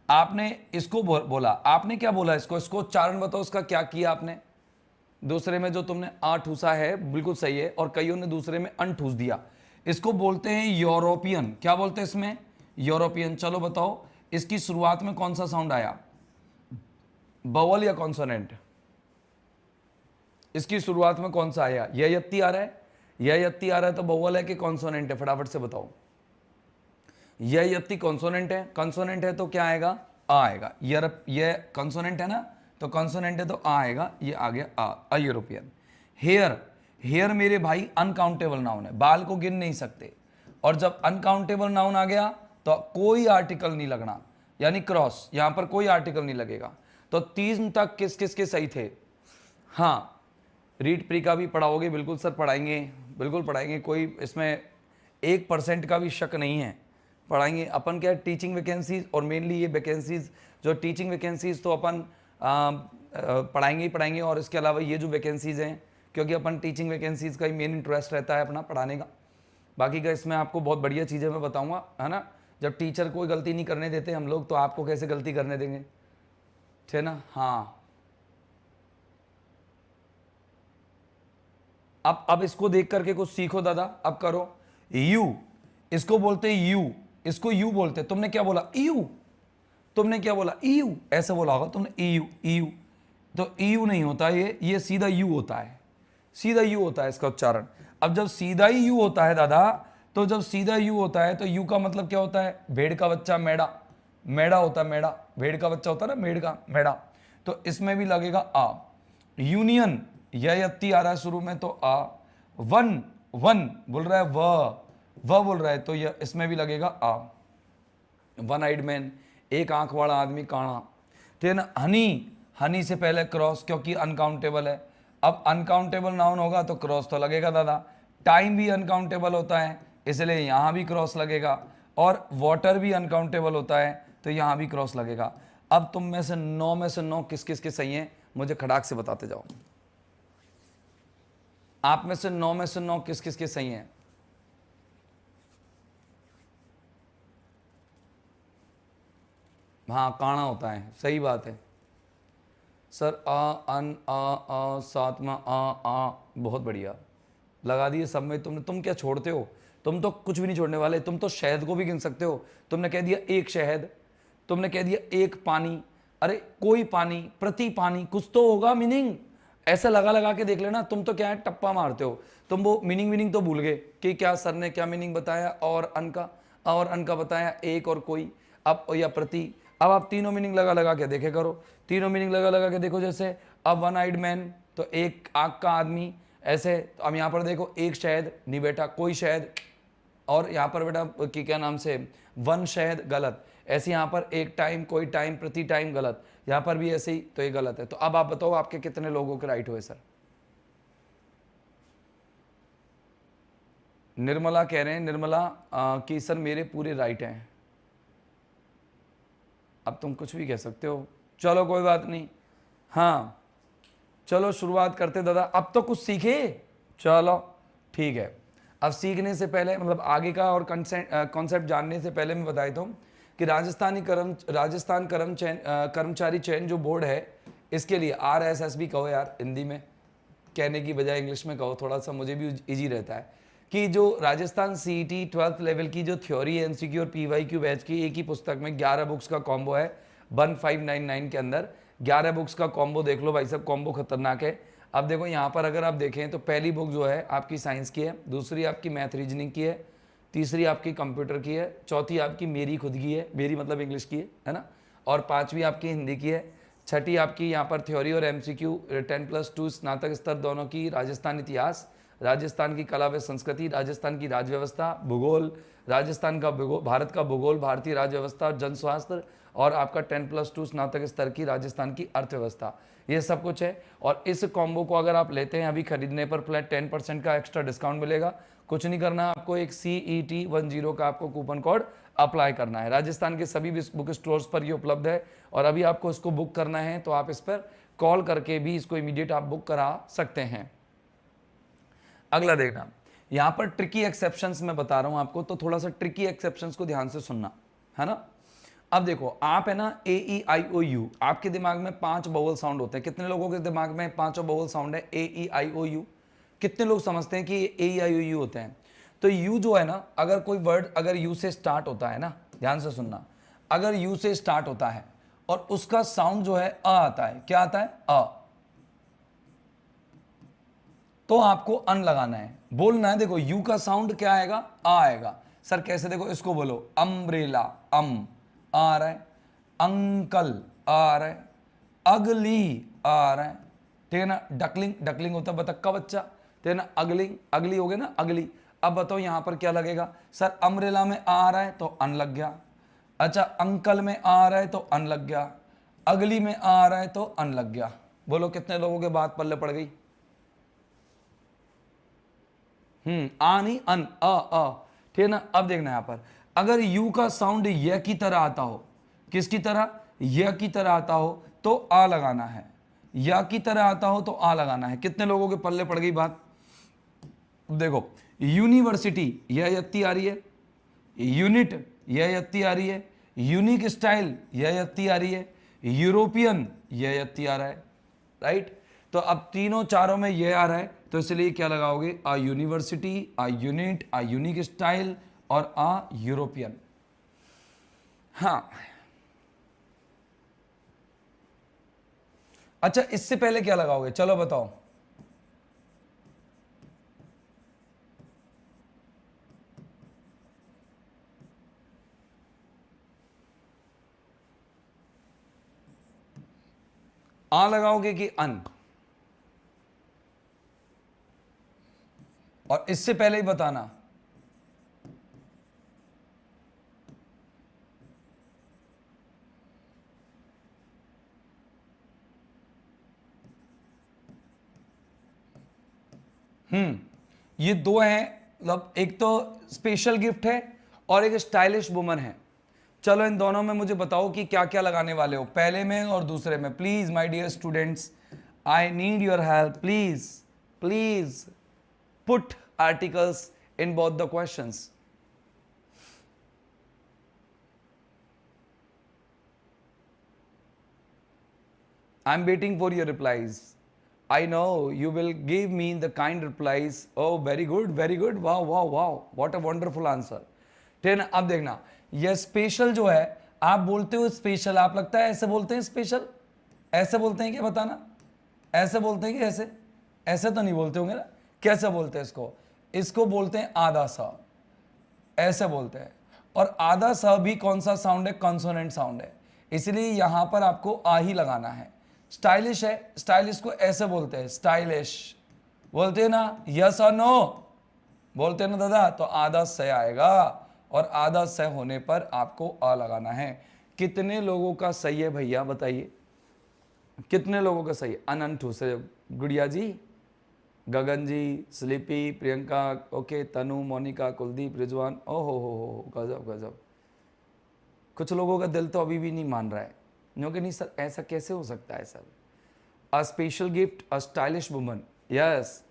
आपने इसको बोला, आपने क्या बोला इसको, इसको उच्चारण बताओ इसका क्या किया आपने। दूसरे में जो तुमने आ ठूसा है बिल्कुल सही है, और कईयों ने दूसरे में अन ठूस दिया। इसको बोलते हैं यूरोपियन, क्या बोलते हैं इसमें, यूरोपियन। चलो बताओ इसकी शुरुआत में कौन सा साउंड आया, बवल या कॉन्सोनेंट, इसकी शुरुआत में कौन सा आया, यह यत्ती आ रहा है, यह यत्ती आ रहा है तो बवल है कि कॉन्सोनेंट है, फटाफट से बताओ। यह यत्ती कॉन्सोनेंट है, कॉन्सोनेंट है तो क्या आएगा, आ आएगा। ये कॉन्सोनेंट है ना, तो कॉन्सोनेंट है तो आ आएगा, ये आ गया आ यूरोपियन। हेयर, हेयर मेरे भाई अनकाउंटेबल नाउन है, बाल को गिन नहीं सकते, और जब अनकाउंटेबल नाउन आ गया तो कोई आर्टिकल नहीं लगना, यानी क्रॉस, यहां पर कोई आर्टिकल नहीं लगेगा। तो 3 तक किस किस के सही थे, हाँ रीड प्री का भी पढ़ाओगे, बिल्कुल सर पढ़ाएंगे, बिल्कुल पढ़ाएंगे, कोई इसमें 1% का भी शक नहीं है, पढ़ाएंगे। अपन क्या टीचिंग वैकेंसीज, और मेनली ये वैकेंसीज जो टीचिंग वैकेंसीज तो अपन पढ़ाएंगे ही पढ़ाएंगे, और इसके अलावा ये जो वैकेंसीज हैं, क्योंकि अपन टीचिंग वैकेंसीज का ही मेन इंटरेस्ट रहता है अपना पढ़ाने का। बाकी का इसमें आपको बहुत बढ़िया चीज़ें मैं बताऊंगा, है ना। जब टीचर कोई गलती नहीं करने देते हम लोग, तो आपको कैसे गलती करने देंगे, ठीक है ना। हाँ अब इसको देख करके कुछ सीखो दादा, अब करो। यू, इसको बोलते हैं यू, इसको यू बोलते हैं। तुमने क्या बोला, यू, तुमने क्या बोला, यू, ऐसे बोला होगा तुमने, यू यू, तो यू नहीं होता ये सीधा यू होता है, सीधा यू होता है इसका उच्चारण। अब जब सीधा ही यू होता है दादा, तो जब सीधा यू होता है तो यू का मतलब क्या होता है, भेड़ का बच्चा मेढ़ा, मेढ़ा होता है मेढ़ा, भेड़ का बच्चा होता है ना मेढ़ का, मेढ़ा। तो इसमें भी लगेगा आ। यूनियन, यह यत्ती आ रहा है शुरू में तो आ। वन, वन बोल रहा है व बोल रहा है तो यह इसमें भी लगेगा आ। वन आइड मैन, एक आंख वाला आदमी, काणा, ठीक है ना। हनी, हनी से पहले क्रॉस, क्योंकि अनकाउंटेबल है। अब अनकाउंटेबल नाउन होगा तो क्रॉस तो लगेगा दादा। टाइम भी अनकाउंटेबल होता है, इसलिए यहां भी क्रॉस लगेगा, और वाटर भी अनकाउंटेबल होता है तो यहां भी क्रॉस लगेगा। अब तुम में से 9 में से 9 किस किस के सही हैं, मुझे खड़ाक से बताते जाओ। आप में से 9 में से 9 किस किस के सही हैं। हाँ काणा होता है, सही बात है सर। आ अन आ साथ में आ, बहुत बढ़िया लगा दिए सब में तुमने। तुम क्या छोड़ते हो, तुम तो कुछ भी नहीं छोड़ने वाले, तुम तो शहद को भी गिन सकते हो। तुमने कह दिया एक शहद, तुमने कह दिया एक पानी, अरे कोई पानी, प्रति पानी, कुछ तो होगा मीनिंग, ऐसा लगा लगा के देख लेना। तुम तो क्या है टप्पा मारते हो, तुम वो मीनिंग तो भूल गए कि क्या सर ने क्या मीनिंग बताया, और अन का बताया, एक और कोई, अब या प्रति। अब आप तीनों मीनिंग लगा लगा के देखे करो, तीनों मीनिंग लगा लगा के देखो। जैसे अब वन आइड मैन तो एक आंख का आदमी, ऐसे। तो अब यहाँ पर देखो एक शहद नहीं बेटा, कोई शहद, और यहाँ पर बेटा कि क्या नाम से वन शहद, गलत। ऐसे यहाँ पर एक टाइम, कोई टाइम, प्रति टाइम, गलत। यहाँ पर भी ऐसे ही, तो ये गलत है। तो अब आप बताओ आपके कितने लोगों के राइट हुए सर। निर्मला कह रहे हैं, निर्मला कि सर मेरे पूरे राइट हैं। अब तुम कुछ भी कह सकते हो, चलो कोई बात नहीं। हाँ चलो शुरुआत करते दादा, अब तो कुछ सीखे, चलो ठीक है। अब सीखने से पहले, मतलब आगे का और कॉन्सेप्ट जानने से पहले मैं बता देता हूँ कि राजस्थान कर्मचारी चयन जो बोर्ड है, इसके लिए RSS भी कहो यार, हिंदी में कहने की बजाय इंग्लिश में कहो, थोड़ा सा मुझे भी इजी रहता है। कि जो राजस्थान सीईटी 12th लेवल की जो थ्योरी एमसीक्यू और पीवाईक्यू बैच की एक ही पुस्तक में 11 बुक्स का कॉम्बो है 1599 के अंदर। 11 बुक्स का कॉम्बो देख लो भाई साहब, कॉम्बो खतरनाक है। अब देखो यहाँ पर अगर आप देखें तो पहली बुक जो है आपकी साइंस की है, दूसरी आपकी मैथ रीजनिंग की है, तीसरी आपकी कंप्यूटर की है, चौथी आपकी मेरी खुद की है, मेरी मतलब इंग्लिश की है ना, और पांचवी आपकी हिंदी की है, छठी आपकी यहाँ पर थ्योरी और एमसीक्यू 10+2 स्नातक स्तर दोनों की, राजस्थान इतिहास, राजस्थान की कला व संस्कृति, राजस्थान की राजव्यवस्था, भूगोल, राजस्थान का भूगोल, भारत का भूगोल, भारतीय राजव्यवस्था और जनस्वास्थ्य, और आपका 10+2 स्नातक स्तर की राजस्थान की अर्थव्यवस्था, ये सब कुछ है। और इस कॉम्बो को अगर आप लेते हैं अभी खरीदने पर फ्लैट 10% का एक्स्ट्रा डिस्काउंट मिलेगा। कुछ नहीं करना, आपको एक CET10 का आपको कूपन कोड अप्लाई करना है। राजस्थान के सभी बुक स्टोर्स पर ये उपलब्ध है, और अभी आपको इसको बुक करना है तो आप इस पर कॉल करके भी इसको इमीडिएट आप बुक करा सकते हैं। अगला देखना, यहां पर ट्रिकी एक्सेप्शंस मैं बता रहा हूं आपको, तो थोड़ा सा ट्रिकी एक्सेप्शंस को ध्यान से सुनना है ना। अब देखो आप है ना AEIOU, आपके दिमाग में 5 बाउल साउंड होते हैं। कितने लोगों के दिमाग में 5 बाउल साउंड है AEIOU? कितने लोग समझते हैं कि AEIOU होते हैं? तो यू जो है ना, अगर कोई वर्ड अगर यू से स्टार्ट होता है ना, ध्यान से सुनना, अगर यू से स्टार्ट होता है और उसका साउंड जो है अ आता है, क्या आता है? अ, तो आपको अन लगाना है, बोलना है। देखो यू का साउंड क्या आएगा? आ आएगा। सर कैसे? देखो इसको बोलो, अम्ब्रेला, आ रहा है, अंकल आ रहा है, अगली आ रहा है, ठीक है ना। डकलिंग, डकलिंग होता है बतख का बच्चा, ठीक है ना। अगली, अगली हो गया ना, अगली। अब बताओ यहां पर क्या लगेगा? सर अम्ब्रेला में आ रहा है तो अन लग गया, अच्छा अंकल में आ रहा है तो अन लग गया, अगली में आ रहा है तो अन लग गया। बोलो कितने लोगों के बात पल्ले पड़ गई? आ नहीं, अन, अ, ठीक है ना। अब देखना यहां पर, अगर यू का साउंड य की तरह आता हो, किसकी तरह? य की तरह आता हो तो आ लगाना है, या की तरह आता हो तो आ लगाना है। कितने लोगों के पल्ले पड़ गई बात? देखो यूनिवर्सिटी यह यत्ती आ रही है, यूनिट यह यत्ती आ रही है, यूनिक स्टाइल यह यत्ती आ रही है, यूरोपियन यह यत्ती आ रहा है, राइट। तो अब तीनों चारों में यह आ रहा है, तो इसलिए क्या लगाओगे? आ यूनिवर्सिटी, आ यूनिट, आ यूनिक स्टाइल और आ यूरोपियन। हाँ, अच्छा इससे पहले क्या लगाओगे? चलो बताओ। आ लगाओगे कि अन? और इससे पहले ही बताना। ये दो हैं, मतलब एक तो स्पेशल गिफ्ट है और एक स्टाइलिश वुमन है। चलो इन दोनों में मुझे बताओ कि क्या क्या लगाने वाले हो, पहले में और दूसरे में। Please my dear students, I need your help, please please put articles in both the questions. I'm waiting for your replies. I know you will give me the kind replies. Oh, very good, very good. Wow, wow, wow. What a wonderful answer. ठीक है ना। अब देखना, यह special जो है, आप बोलते हो स्पेशल, आप लगता है ऐसे बोलते हैं स्पेशल? ऐसे बोलते हैं क्या? बताना, ऐसे बोलते हैं कि ऐसे? ऐसे तो नहीं बोलते होंगे ना। कैसे बोलते हैं इसको? इसको बोलते हैं आधा सा, ऐसे बोलते हैं। और आधा सा भी कौन सा साउंड है? कॉन्सोनेंट साउंड है, इसलिए यहां पर आपको आ ही लगाना है। स्टाइलिश है, स्टाइलिश को ऐसे बोलते हैं, स्टाइलिश बोलते हैं ना। यस और नो बोलते हैं ना दादा, तो आधा स आएगा, और आधा स होने पर आपको आ लगाना है। कितने लोगों का सही है भैया बताइए? कितने लोगों का सही है? अनंत से गुड़िया जी, गगन जी, स्लीपी, प्रियंका, ओके, तनु, मोनिका, कुलदीप, रिजवान, ओहो हो, गजब गजब। कुछ लोगों का दिल तो अभी भी नहीं मान रहा है, क्योंकि नहीं सर ऐसा कैसे हो सकता है sir? A special gift, a stylish woman, yes.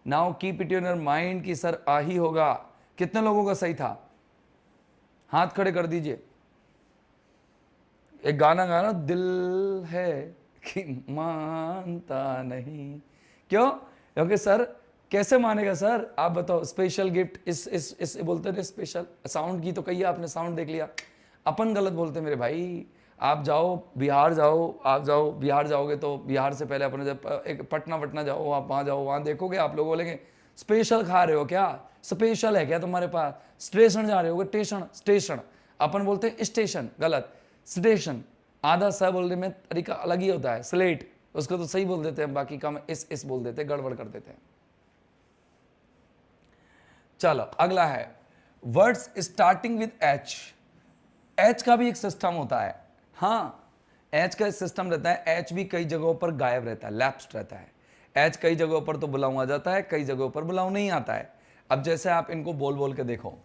Now keep it in your mind कि सर आ ही होगा। कितने लोगों का सही था? हाथ खड़े कर दीजिए। एक गाना गाना, दिल है कि मानता नहीं। क्यों? क्योंकि सर कैसे मानेगा सर, आप बताओ। स्पेशल गिफ्ट इस बोलते हैं स्पेशल। साउंड की तो कही आपने, साउंड देख लिया। अपन गलत बोलते मेरे भाई। आप जाओ बिहार, आप जाओ बिहार, जाओगे तो बिहार से पहले अपने जब एक पटना जाओ, आप वहाँ जाओ, वहाँ देखोगे आप लोग बोलेंगे स्पेशल खा रहे हो क्या, स्पेशल है क्या तुम्हारे पास, स्टेशन जा रहे हो, स्टेशन स्टेशन। अपन बोलते हैं स्टेशन, गलत, स्टेशन। आधा सा बोलने में तरीका अलग ही होता है। स्लेट, उसको तो सही बोल देते हैं, बाकी का में इस बोल देते हैं, गड़बड़ कर देते हैं। चलो अगला है words starting with H. H का भी एक सिस्टम होता है। हाँ, एच का सिस्टम रहता है। एच भी कई जगहों पर गायब रहता है, लैप्स्ड रहता है। एच कई जगहों पर तो बुलाऊ आ जाता है, कई जगहों पर बुलाऊ नहीं आता है। अब जैसे आप इनको बोल बोल के देखो,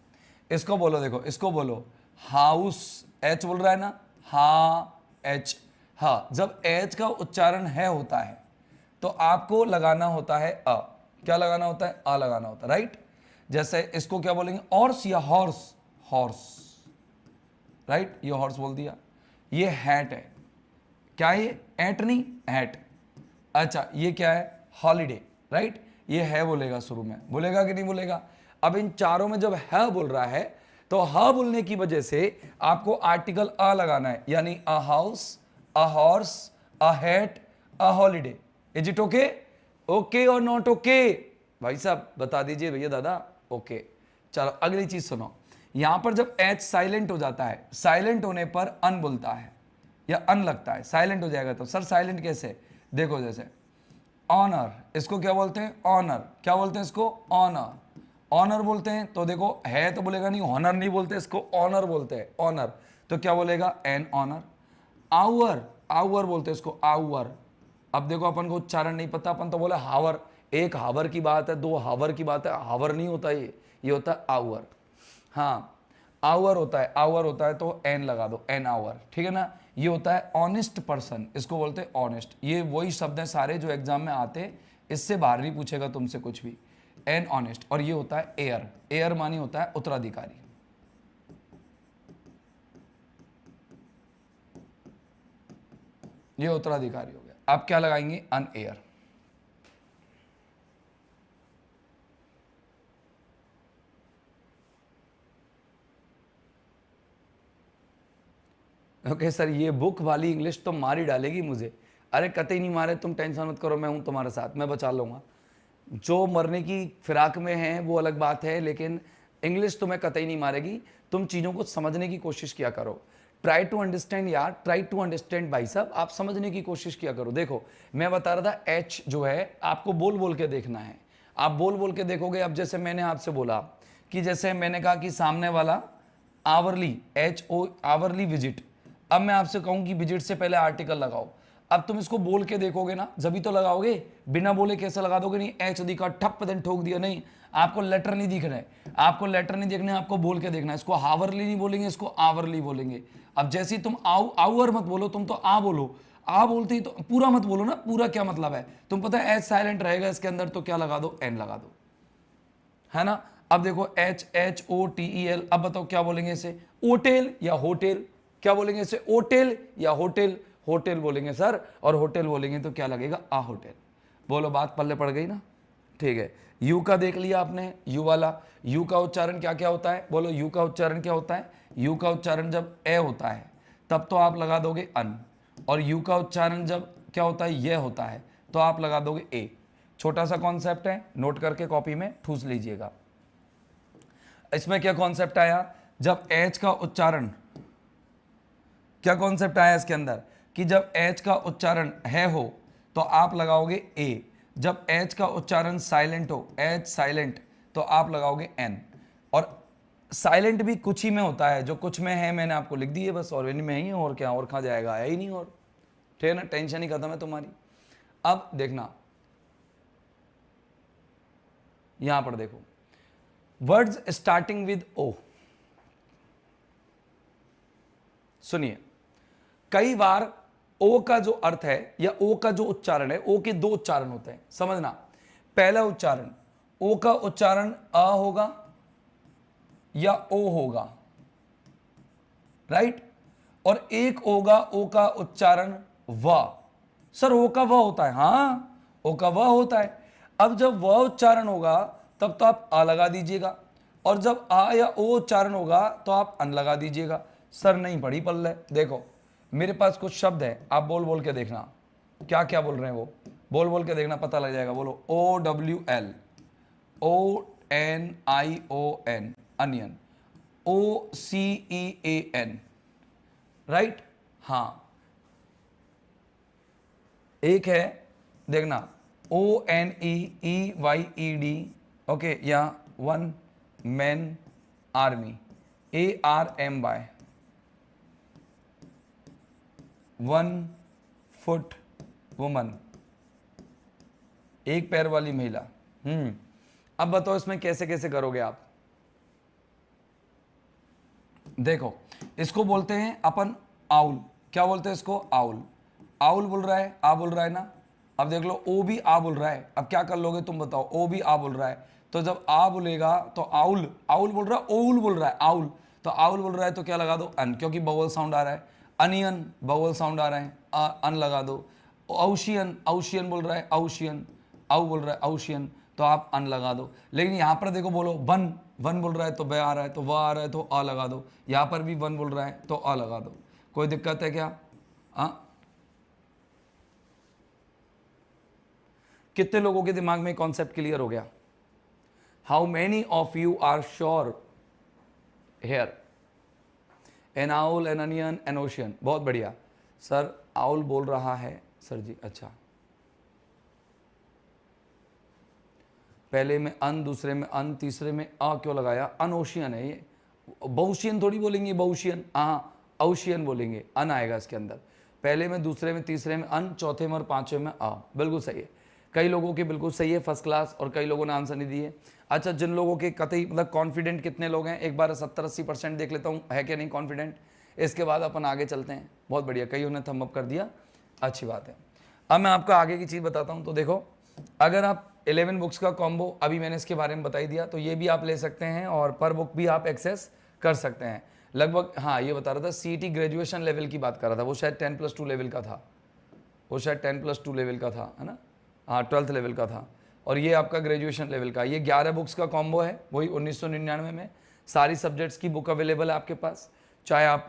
इसको बोलो, देखो इसको बोलो हाउस, एच बोल रहा है ना, हा एच। हाँ, जब एच का उच्चारण है होता है तो आपको लगाना होता है अ। क्या लगाना होता है? अ लगाना होता है, राइट। जैसे इसको क्या बोलेंगे? ऑर्स या हॉर्स? हॉर्स, राइट, ये हॉर्स बोल दिया। ये हैट है, क्या है ये? एट नहीं, हैट। अच्छा, ये क्या है? Holiday, right. ये है बोलेगा शुरू में, बोलेगा कि नहीं बोलेगा? अब इन चारों में जब है बोल रहा है तो ह बोलने की वजह से आपको आर्टिकल अ लगाना है, यानी a house, a horse, a hat, a holiday. Is it okay? Okay और नॉट ओके? भाई साहब बता दीजिए भैया दादा। ओके, चलो अगली चीज सुनो। यहां पर जब एच साइलेंट हो जाता है, साइलेंट होने पर अन बोलता है या अन लगता है, साइलेंट हो जाएगा तो। सर साइलेंट कैसे? देखो जैसे ऑनर, इसको क्या बोलते हैं? ऑनर। क्या बोलते हैं इसको? ऑनर। ऑनर बोलते हैं तो देखो है तो बोलेगा नहीं, ऑनर नहीं बोलते, इसको ऑनर बोलते हैं, ऑनर। तो क्या बोलेगा? An honour. आवर, आवर बोलते हैं इसको, आवर। अब देखो अपन को उच्चारण नहीं पता, अपन तो बोले हावर। एक हावर की बात है, दो हावर की बात है, हावर नहीं होता ये होता है आवर। हाँ, आवर होता है, आवर होता है तो एन लगा दो, एन आवर, ठीक है ना। ये होता है ऑनेस्ट पर्सन, इसको बोलते हैं ऑनेस्ट। ये वही शब्द हैं सारे जो एग्जाम में आते हैं, इससे बाहर नहीं पूछेगा तुमसे कुछ भी। An honest. और ये होता है एयर, एयर मानी होता है उत्तराधिकारी। ये उत्तराधिकारी हो गया। आप क्या लगाएंगे? An air. ओके सर, ये बुक वाली इंग्लिश तो मार ही डालेगी मुझे। अरे कतई नहीं मारे, तुम टेंशन मत करो, मैं हूं तुम्हारे साथ, मैं बचा लूंगा। जो मरने की फिराक में है वो अलग बात है, लेकिन इंग्लिश तुम्हें कतई नहीं मारेगी। तुम चीज़ों को समझने की कोशिश किया करो। ट्राई टू अंडरस्टैंड यार, ट्राई टू अंडरस्टैंड भाई साहब, आप समझने की कोशिश किया करो। देखो मैं बता रहा था, एच जो है आपको बोल बोल के देखना है। आप बोल बोल के देखोगे। अब जैसे मैंने आपसे बोला कि जैसे मैंने कहा कि सामने वाला hourly, H O, hourly visit. अब मैं आपसे कहूं कि विजिट से पहले आर्टिकल लगाओ। अब तुम इसको बोल के देखोगे ना, जब भी तो लगाओगे। बिना बोले कैसे लगा दोगे? नहीं, एच दिखा, ठप देन ठोक दिया, नहीं। आपको लेटर नहीं दिख रहे, आपको लेटर नहीं देखना है, आपको बोल के देखना है। इसको हावरली नहीं बोलेंगे, इसको आवरली बोलेंगे। अब जैसे तुम आवर मत बोलो, तुम तो आ बोलो। आ बोलते ही तो पूरा मत बोलो ना, पूरा क्या मतलब है? तुम पता है एच साइलेंट रहेगा इसके अंदर, तो क्या लगा दो? एन लगा दो, है ना। अब देखो H, H O T E L. अब बताओ क्या बोलेंगे इसे? ओटेल या होटेल? क्या बोलेंगे इसे? ओटेल या होटेल? होटेल बोलेंगे सर। और होटेल बोलेंगे तो क्या लगेगा? आ होटेल। बोलो, बात पल्ले पड़ गई ना? ठीक है। यू का देख लिया आपने, यू वाला। यू का उच्चारण क्या क्या होता है? बोलो, यू का उच्चारण क्या होता है? यू का उच्चारण जब ए होता है तब तो आप लगा दोगे अन। और यू का उच्चारण जब क्या होता है? ये होता है, तो आप लगा दोगे ए। छोटा सा कॉन्सेप्ट है, नोट करके कॉपी में ठूस लीजिएगा। इसमें क्या कॉन्सेप्ट आया? जब एच का उच्चारण, क्या कॉन्सेप्ट आया इसके अंदर? कि जब एच का उच्चारण है हो तो आप लगाओगे ए। जब एच का उच्चारण साइलेंट हो, एच साइलेंट, तो आप लगाओगे एन। और साइलेंट भी कुछ ही में होता है, जो कुछ में है मैंने आपको लिख दी है बस, और इनमें ही है, और क्या, और कहाँ जाएगा? आया ही नहीं। और ठीक है ना, टेंशन ही खत्म है तुम्हारी। अब देखना यहां पर, देखो वर्ड्स स्टार्टिंग विद ओ। सुनिए, कई बार ओ का जो अर्थ है या ओ का जो उच्चारण है, ओ के दो उच्चारण होते हैं, समझना। पहला उच्चारण, ओ का उच्चारण अ होगा या ओ होगा, राइट। और एक होगा ओ का उच्चारण व। सर ओ का व होता है? हाँ, ओ का व होता है। अब जब व उच्चारण होगा तब तो आप आ लगा दीजिएगा, और जब आ या ओ उच्चारण होगा तो आप अन लगा दीजिएगा। सर नहीं पढ़ी पल्ले। देखो मेरे पास कुछ शब्द है, आप बोल बोल के देखना क्या क्या बोल रहे हैं, वो बोल बोल के देखना, पता लग जाएगा। बोलो OWL, ONION, onion, OCEAN, right. हाँ, एक है देखना ONEEYED, ओके, या one man army, ARMY, one foot woman, एक पैर वाली महिला। अब बताओ इसमें कैसे कैसे करोगे आप। देखो इसको बोलते हैं अपन आउल। क्या बोलते हैं इसको? आउल। आउल बोल रहा है, आ बोल रहा है ना। अब देख लो ओ भी आ बोल रहा है, अब क्या कर लोगे तुम बताओ। ओ भी आ बोल रहा है, तो जब आ बोलेगा तो आउल, आउल बोल रहा है, ओउल बोल रहा है, आउल, तो आउल बोल रहा है तो क्या लगा दो? अन, क्योंकि बवल साउंड आ रहा है। अनियन बवल साउंड आ रहा है, अन लगा दो। औशियन, औशियन बोल रहा है, औशियन, औ बोल रहा है, औशियन, तो आप अन लगा दो। लेकिन यहां पर देखो बोलो वन, वन बोल रहा है तो ब आ रहा है, तो व आ रहा है तो अ लगा दो। यहां पर भी वन बोल रहा है तो अ लगा दो। कोई दिक्कत है क्या? कितने लोगों के दिमाग में कॉन्सेप्ट क्लियर हो गया? How many of you are sure here? An owl, an onion, an ocean. बहुत बढ़िया सर, आउल बोल रहा है सर जी। अच्छा, पहले में अन, दूसरे में अन, तीसरे में अ क्यों लगाया? अनओशियन है ये, बहुशियन थोड़ी बोलेंगे, बहुशियन, हाँ औशियन बोलेंगे, अन आएगा इसके अंदर। पहले में, दूसरे में, तीसरे में अन, चौथे में और पांचवें में अ। बिल्कुल सही है, कई लोगों के बिल्कुल सही है, फर्स्ट क्लास, और कई लोगों ने आंसर नहीं दिए। अच्छा, जिन लोगों के कतई मतलब कॉन्फिडेंट कितने लोग हैं, एक बार 70-80% देख लेता हूँ है कि नहीं कॉन्फिडेंट, इसके बाद अपन आगे चलते हैं। बहुत बढ़िया, कईयों ने थंब अप कर दिया, अच्छी बात है। अब मैं आपको आगे की चीज़ बताता हूँ। तो देखो अगर आप 11 बुक्स का कॉम्बो, अभी मैंने इसके बारे में बता ही दिया, तो ये भी आप ले सकते हैं और पर बुक भी आप एक्सेस कर सकते हैं लगभग। हाँ, ये बता रहा था CET ग्रेजुएशन लेवल की बात कर रहा था, वो शायद 10+2 लेवल का था, वो शायद 10+2 लेवल का था, है ना। हाँ, 12th लेवल का था, और ये आपका ग्रेजुएशन लेवल का। ये 11 बुक्स का कॉम्बो है, वही 1999 में। सारी सब्जेक्ट्स की बुक अवेलेबल है आपके पास, चाहे आप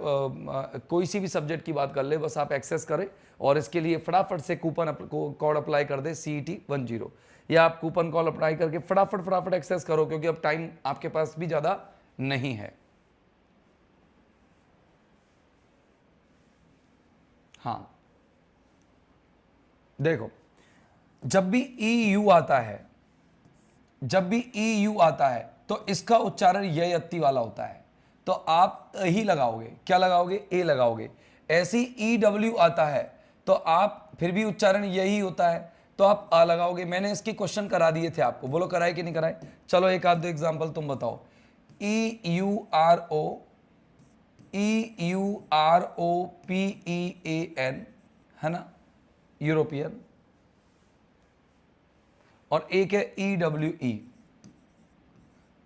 कोई सी भी सब्जेक्ट की बात कर ले, बस आप एक्सेस करें। और इसके लिए फटाफट से कूपन कोड अप्लाई कर दे CET 10, या आप कूपन कॉल अप्लाई करके फटाफट एक्सेस करो, क्योंकि अब टाइम आपके पास भी ज़्यादा नहीं है। हाँ, देखो जब भी EU आता है, जब भी EU आता है तो इसका उच्चारण य यत्ती वाला होता है, तो आप ही लगाओगे। क्या लगाओगे? ए लगाओगे। ऐसी EW आता है तो आप फिर भी उच्चारण यही होता है, तो आप आ लगाओगे। मैंने इसके क्वेश्चन करा दिए थे आपको, बोलो कराए कि नहीं कराए? चलो एक आध दो एग्जाम्पल तुम बताओ। EUROPEAN, है ना, यूरोपियन। और एक है EWE।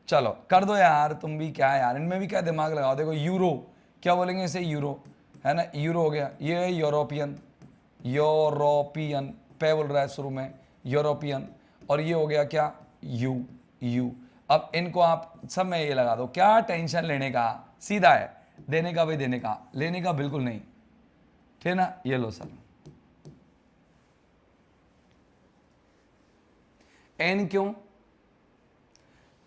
चलो कर दो यार, तुम भी क्या यार, इनमें भी क्या दिमाग लगाओ। देखो यूरो, क्या बोलेंगे इसे? यूरो, है ना, यूरो हो गया। ये है यूरोपियन, यूरोपियन पे बोल रहा है शुरू में, यूरोपियन। और ये हो गया क्या? You, you. अब इनको आप सब में ये लगा दो, क्या टेंशन लेने का, सीधा है। देने का भाई देने का, लेने का बिल्कुल नहीं, ठीक ना। ये लो सर। एन क्यों?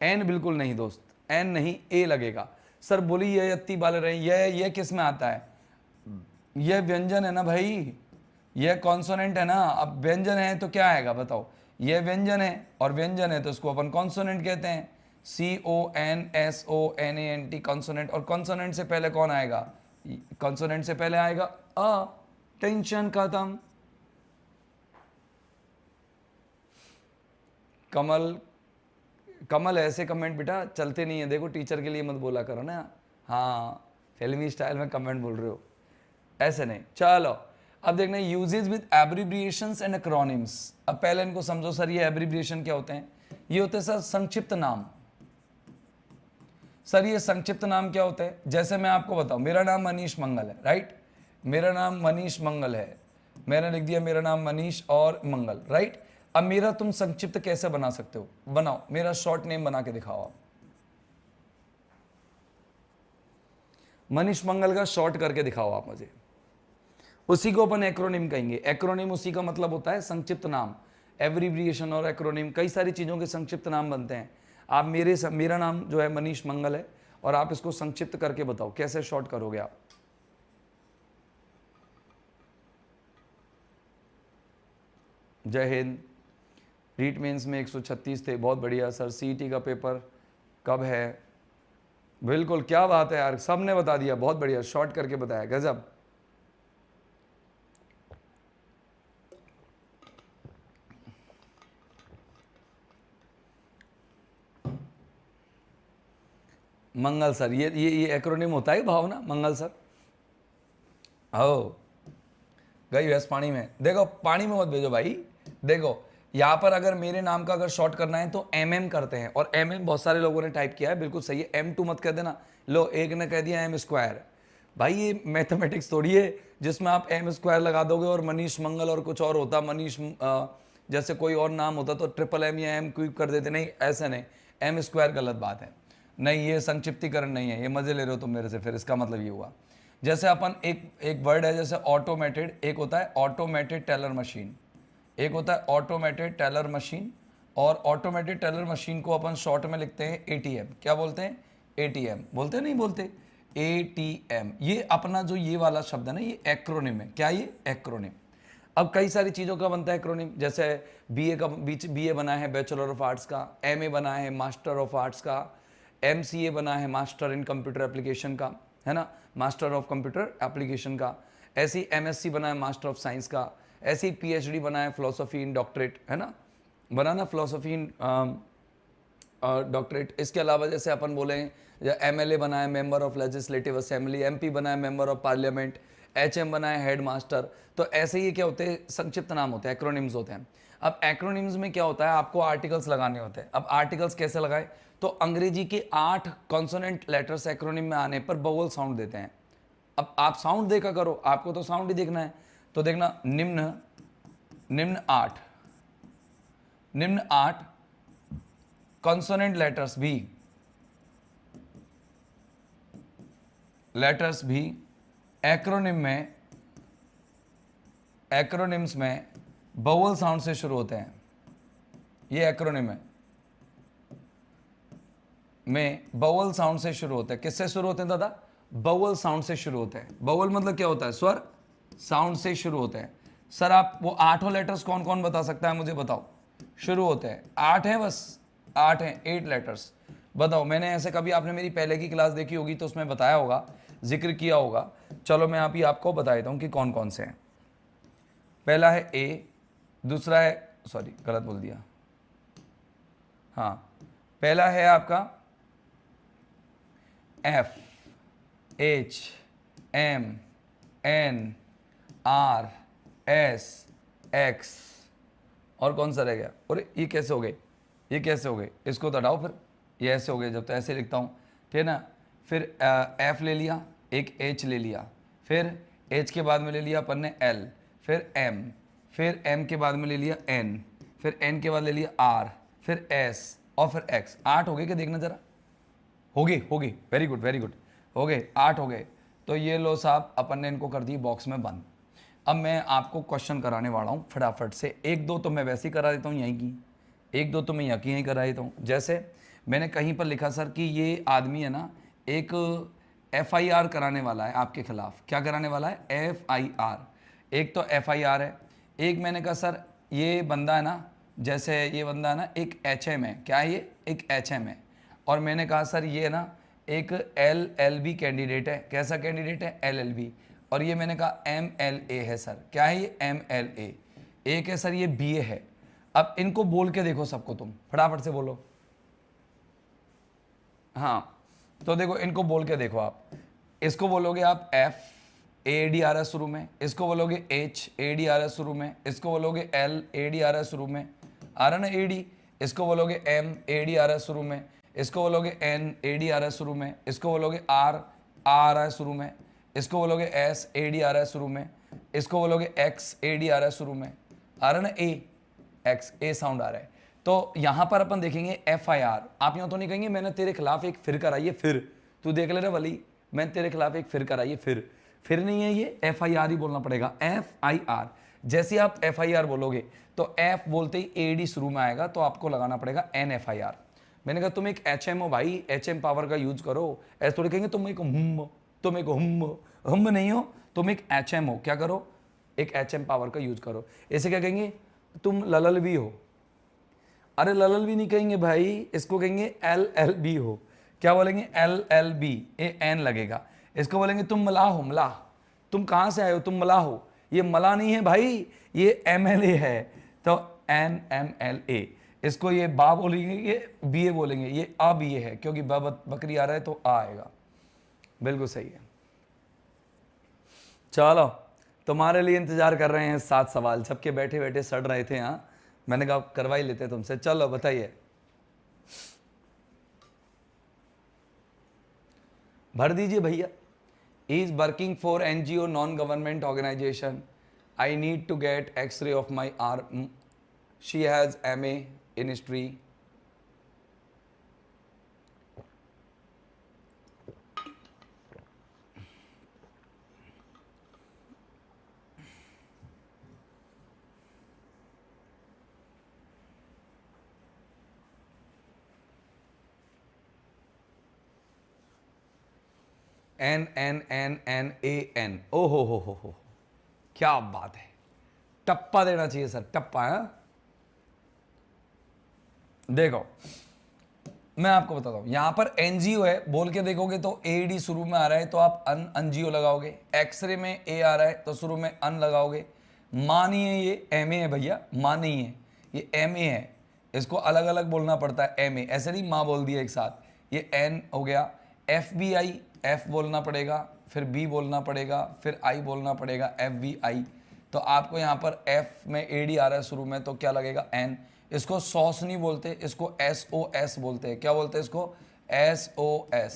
एन बिल्कुल नहीं दोस्त, एन नहीं, ए लगेगा। सर बोली ये यत्ती वाले रहे, ये किस में आता है? ये व्यंजन है ना भाई, ये कॉन्सोनेंट है ना। अब व्यंजन है तो क्या आएगा बताओ? ये व्यंजन है, और व्यंजन है तो इसको अपन कॉन्सोनेंट कहते हैं। CONSONANT, consonant. और कॉन्सोनेंट से पहले कौन आएगा? कॉन्सोनेंट से पहले आएगा अ। टेंशन खत्म। कमल, कमल ऐसे कमेंट बेटा चलते नहीं है, देखो टीचर के लिए मत बोला करो ना। हाँ, फिल्मी स्टाइल में कमेंट बोल रहे हो, ऐसे नहीं। चलो अब देखना usages with abbreviations and acronyms. अब पहले इनको समझो सर, ये एब्रिविएशन क्या होते हैं? ये होते हैं सर संक्षिप्त नाम। सर ये संक्षिप्त नाम क्या होते हैं? जैसे मैं आपको बताऊं, मेरा नाम मनीष मंगल है, राइट। मेरा नाम मनीष मंगल है, मैंने लिख दिया मेरा नाम मनीष और मंगल, राइट। अब मेरा तुम संक्षिप्त कैसे बना सकते हो? बनाओ, मेरा शॉर्ट नेम बना के दिखाओ आप। मनीष मंगल का शॉर्ट करके दिखाओ आप मुझे। उसी को अपन एक्रोनिम कहेंगे। एक्रोनिम उसी का मतलब होता है संक्षिप्त नाम। एब्रिविएशन और एक्रोनिम कई सारी चीजों के संक्षिप्त नाम बनते हैं। आप मेरा नाम जो है मनीष मंगल है, और आप इसको संक्षिप्त करके बताओ कैसे शॉर्ट करोगे आप। जय हिंद। रीट मेंस में 136 थे, बहुत बढ़िया सर। सीईटी का पेपर कब है? बिल्कुल, क्या बात है यार, सबने बता दिया, बहुत बढ़िया, शॉर्ट करके बताया, गजब। मंगल सर, ये एक्रोनिम होता है भावना, मंगल सर। ओ गई भैंस पानी में। देखो पानी में मत भेजो भाई। देखो यहाँ पर अगर मेरे नाम का अगर शॉर्ट करना है तो MM करते हैं, और MM बहुत सारे लोगों ने टाइप किया है, बिल्कुल सही है। M2 मत कह देना। लो, एक ने कह दिया M²। भाई ये मैथमेटिक्स थोड़ी है जिसमें आप M² लगा दोगे और मनीष मंगल और कुछ और होता, मनीष जैसे कोई और नाम होता तो MM या M³ कर देते। नहीं, ऐसे नहीं, M² गलत बात है। नहीं, ये संक्षिप्तीकरण नहीं है, ये मजे ले रहे हो तुम मेरे से, फिर इसका मतलब ये हुआ। जैसे अपन एक वर्ड है जैसे ऑटोमेटेड, एक होता है ऑटोमेटेड टेलर मशीन, एक होता है ऑटोमेटेड टेलर मशीन। और ऑटोमेटेड टेलर मशीन को अपन शॉर्ट में लिखते हैं ATM। क्या बोलते हैं? ATM बोलते हैं, नहीं बोलते? ATM। ये अपना जो ये वाला शब्द है ना, ये एक्रोनिम है। क्या ये? एक्रोनिम। अब कई सारी चीज़ों का बनता है एक्रोनिम, जैसे BA का BA बना है बैचलर ऑफ आर्ट्स का, MA बना है मास्टर ऑफ आर्ट्स का, MCA बना है मास्टर इन कंप्यूटर एप्लीकेशन का, है ना, मास्टर ऑफ कंप्यूटर एप्लीकेशन का। ऐसे ही MSc बना है मास्टर ऑफ साइंस का। ऐसे ही PhD बना है फिलोसफी इन डॉक्टरेट, है ना, बना ना फिलोसफी इन डॉक्टरेट। इसके अलावा जैसे अपन बोले MLA बना है member of legislative assembly, MP बना है मेंबर ऑफ पार्लियामेंट, HM बना है हेड मास्टर। तो ऐसे ही क्या होते हैं, संक्षिप्त नाम होते हैं, एक्रोनिम्स होते हैं। अब एक्रोनिम्स में क्या होता है, आपको आर्टिकल्स लगाने होते हैं। अब आर्टिकल्स कैसे लगाए? तो अंग्रेजी के 8 कॉन्सोनेंट लेटर्स एक्रोनिम में आने पर बवल साउंड देते हैं। अब आप साउंड देखा करो, आपको तो साउंड ही देखना है। तो देखना, निम्न 8 कॉन्सोनेंट लेटर्स भी एक्रोनिम्स में बवल साउंड से शुरू होते हैं। ये एक्रोनिम है में बवल साउंड से शुरू होते हैं। किससे शुरू होते हैं दादा? बवल साउंड से शुरू होते हैं। बवल मतलब क्या होता है? स्वर। साउंड से शुरू होते हैं। सर आप वो 8 लेटर्स कौन कौन बता सकता है मुझे बताओ? शुरू होते हैं 8 हैं, बस 8 हैं, 8 लेटर्स। बताओ, मैंने ऐसे कभी, आपने मेरी पहले की क्लास देखी होगी तो उसमें बताया होगा, जिक्र किया होगा। चलो मैं अभी आपको बता देता हूँ कि कौन कौन से हैं। पहला है A, दूसरा है, सॉरी गलत बोल दिया, हाँ, पहला है आपका F, H, M, N, R, S, X, और कौन सा रह गया? अरे ये कैसे हो गए, ये कैसे हो गए? इसको तो हटाओ फिर, ये ऐसे हो गए जब, तो ऐसे लिखता हूँ, ठीक है ना। फिर F ले लिया, एक H ले लिया, फिर H के बाद में ले लिया अपन ने L, फिर M, फिर M के बाद में ले लिया N, फिर N के बाद ले लिया R, फिर S और फिर X। 8 हो गए क्या? देखना जरा, हो गए, वेरी गुड वेरी गुड, हो गए 8 हो गए। तो ये लो साहब, अपन ने इनको कर दी बॉक्स में बंद। अब मैं आपको क्वेश्चन कराने वाला हूँ फटाफट से। एक दो तो मैं वैसे ही करा देता हूँ यहीं की, एक दो तो मैं यहीं करा देता हूँ। जैसे मैंने कहीं पर लिखा सर कि ये आदमी है ना, एक FIR कराने वाला है आपके खिलाफ। क्या कराने वाला है? FIR। एक तो FIR है, एक मैंने कहा सर ये बंदा है ना, जैसे ये बंदा है ना, एक HM है। क्या है ये? एक HM है। और मैंने कहा सर ये ना एक LLB कैंडिडेट है। कैसा कैंडिडेट है? LLB। और ये मैंने कहा MLA है सर। क्या है ये? MLA। एक है सर ये BA है। अब इनको बोल के देखो सबको, तुम फटाफट से बोलो। हाँ, तो देखो इनको बोल के देखो आप। इसको बोलोगे आप F, ADRS शुरू में। इसको बोलोगे H, ADRS शुरू में। इसको बोलोगे L, ADRS शुरू में, आ रहा ना AD। इसको बोलोगे M, ADRS शुरू में। इसको बोलोगे N, ADRS शुरू में। इसको बोलोगे R, RS शुरू में। इसको बोलोगे S, ADRS शुरू में। इसको बोलोगे X, ADRS शुरू में, आ रहा ना A। एक्स, ए साउंड आ रहा है। तो यहां पर अपन देखेंगे FIR। आप यूं तो नहीं कहेंगे मैंने तेरे खिलाफ एक फिर कराई है, फिर तू देख ले रे वली, मैंने तेरे खिलाफ एक फिर कराई है, फिर नहीं है, ये FIR ही बोलना पड़ेगा, FIR। जैसे आप FIR बोलोगे तो F बोलते ही AD शुरू में आएगा, तो आपको लगाना पड़ेगा NFIR। मैंने कहा तुम एक HM हो भाई, HM पावर का यूज करो। ऐसे थोड़ी कहेंगे तुम एक हम नहीं हो, तुम एक HM हो, क्या करो, एक HM पावर का यूज करो। ऐसे क्या कहेंगे, तुम ललल भी हो, अरे ललल भी नहीं कहेंगे भाई, इसको कहेंगे LLB हो। क्या बोलेंगे, LLB, एन लगेगा। इसको बोलेंगे तुम मलाह हो, मलाह, तुम कहां से आए हो, तुम मलाह हो, ये मला नहीं है भाई, ये MLA है, तो NMLA। इसको ये बा बोलेंगे, ये BA बोलेंगे, ये BA है, क्योंकि बकरी आ रहा है तो आ आएगा। बिल्कुल सही है। चलो तुम्हारे लिए इंतजार कर रहे हैं 7 सवाल, सबके बैठे बैठे सड़ रहे थे यहाँ, मैंने कहा करवा ही लेते तुमसे। चलो बताइए, भर दीजिए भैया। Is working for NGO, non government organisation. I need to get x-ray of my arm. She has MA in history। NNNNAN। ओ हो, क्या बात है, टप्पा देना चाहिए सर, टप्पा है। देखो मैं आपको बताता हूं, यहां पर NGO है, बोल के देखोगे तो AD शुरू में आ रहा है तो आप NGO लगाओगे। एक्सरे में A आ रहा है तो शुरू में अन लगाओगे। मां नहीं है, ये MA है भैया, मां नहीं है, ये MA है, इसको अलग अलग बोलना पड़ता है MA, ऐसे नहीं मां बोल दिया एक साथ। ये N हो गया। FBI, F बोलना पड़ेगा, फिर B बोलना पड़ेगा, फिर I बोलना पड़ेगा, FBI। तो आपको यहाँ पर F में AD आ रहा है शुरू में, तो क्या लगेगा, N। इसको सॉस नहीं बोलते, इसको SOS बोलते हैं। क्या बोलते हैं इसको, SOS।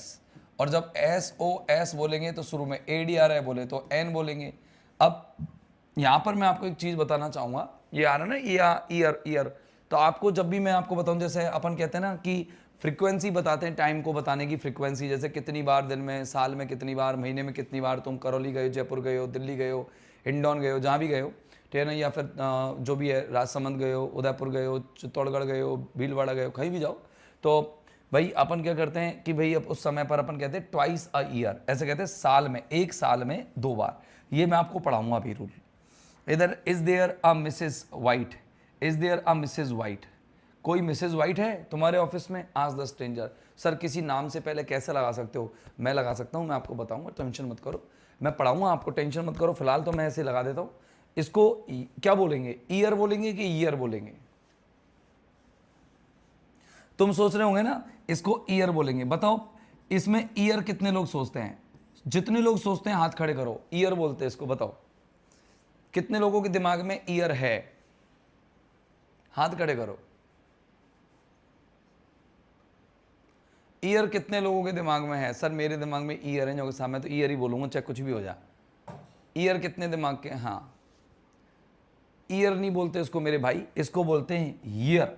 और जब SOS बोलेंगे तो शुरू में AD आ रहा है बोले तो N बोलेंगे। अब यहाँ पर मैं आपको एक चीज़ बताना चाहूँगा, ये आ रहा है ना ईयर, तो आपको जब भी मैं आपको बताऊँ, जैसे अपन कहते हैं ना कि फ्रीक्वेंसी बताते हैं, टाइम को बताने की फ्रीक्वेंसी, जैसे कितनी बार दिन में, साल में कितनी बार, महीने में कितनी बार तुम करौली गए हो, जयपुर गए हो, दिल्ली गए हो, हिंडौन गए हो, जहाँ भी गए हो, ठीक है ना, या फिर जो भी है, राजसमंद गए हो, उदयपुर गए हो, चित्तौड़गढ़ गए हो, भीलवाड़ा गए हो, कहीं भी जाओ, तो भाई अपन क्या करते हैं कि भाई अब उस समय पर अपन कहते हैं ट्वाइस अ ईयर, ऐसे कहते हैं साल में, एक साल में 2 बार। ये मैं आपको पढ़ाऊंगा अभी रूल। इधर is there a Mrs White, is there a Mrs White, कोई मिसेस वाइट है तुम्हारे ऑफिस में, आज द स्ट्रेंजर। सर किसी नाम से पहले कैसे लगा सकते हो, मैं लगा सकता हूँ, मैं आपको बताऊंगा, टेंशन मत करो, मैं पढ़ाऊंगा आपको, टेंशन मत करो, फिलहाल तो मैं ऐसे लगा देता हूँ। इसको क्या बोलेंगे, ईयर बोलेंगे कि ईयर बोलेंगे, तुम सोच रहे होंगे ना, इसको ईयर बोलेंगे। बताओ इसमें ईयर कितने लोग सोचते हैं, जितने लोग सोचते हैं हाथ खड़े करो, ईयर बोलते हैं इसको। बताओ कितने लोगों के दिमाग में ईयर है, हाथ खड़े करो। ईयर कितने लोगों के दिमाग में है, सर मेरे दिमाग में ईयर है, जो सामने तो ईयर ही बोलूंगा चाहे कुछ भी हो जाए। ईयर कितने दिमाग के, हाँ, ईयर नहीं बोलते इसको मेरे भाई, इसको बोलते हैं ईयर,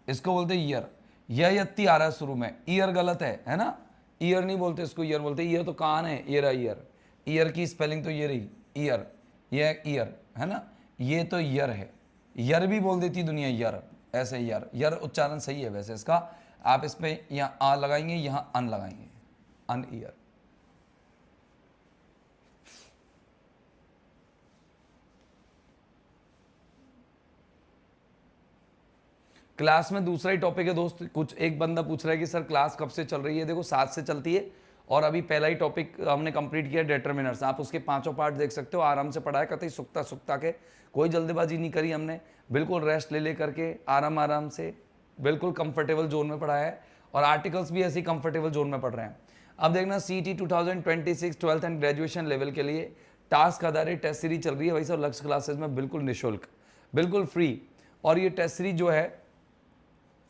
इसको बोलते हैं ईयर। यह यत्ती आ रहा है शुरू में, ईयर गलत है ना, ईयर नहीं बोलते इसको, ईयर बोलते, ईयर तो कान है, ईयर है, ईयर, ईयर की स्पेलिंग तो ये रही, ईयर, ये ईयर है ना, ये तो ईयर है, यर भी बोल देती दुनिया, यर, ऐसे यर, यर उच्चारण सही है वैसे इसका। आप इस पे यहाँ आ लगाएंगे, यहाँ अन लगाएंगे, अन ईयर। क्लास में दूसरा ही टॉपिक है दोस्त, कुछ एक बंदा पूछ रहा है कि सर क्लास कब से चल रही है, देखो 7 से चलती है, और अभी पहला ही टॉपिक हमने कंप्लीट किया डिटरमिनर्स। आप उसके 5 पार्ट देख सकते हो, आराम से पढ़ा है, कतई सुकता के, कोई जल्दबाजी नहीं करी हमने, बिल्कुल रेस्ट ले करके आराम से, बिल्कुल कंफर्टेबल जोन में पढ़ा है, और आर्टिकल्स भी ऐसे कंफर्टेबल जोन में पढ़ रहे हैं। अब देखना CT 2026 twelfth and graduation level के लिए टास्क आधारित टेस्ट सीरीज चल रही है भाई साहब, लक्ष्य क्लासेस में, बिल्कुल निःशुल्क, बिल्कुल फ्री। और ये टेस्ट सीरीज जो है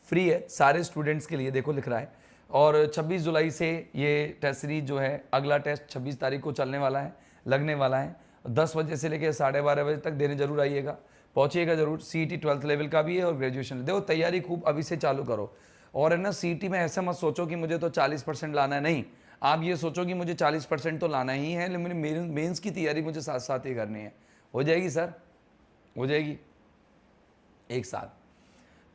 फ्री है सारे स्टूडेंट्स के लिए, देखो लिख रहा है। और 26 जुलाई से ये टेस्ट सीरीज जो है, अगला टेस्ट 26 तारीख को चलने वाला है, लगने वाला है, 10 बजे से लेकर 12:30 बजे तक देने जरूर आइएगा। पहुंचिएगा जरूर। सीईटी 12th लेवल का भी है और ग्रेजुएशन। देखो तैयारी खूब अभी से चालू करो। और है ना, सीईटी में ऐसा मत सोचो कि मुझे तो 40% लाना है, नहीं। आप ये सोचो कि मुझे 40% तो लाना ही है, लेकिन मेंस की तैयारी मुझे साथ साथ ही करनी है। हो जाएगी सर, हो जाएगी एक साथ।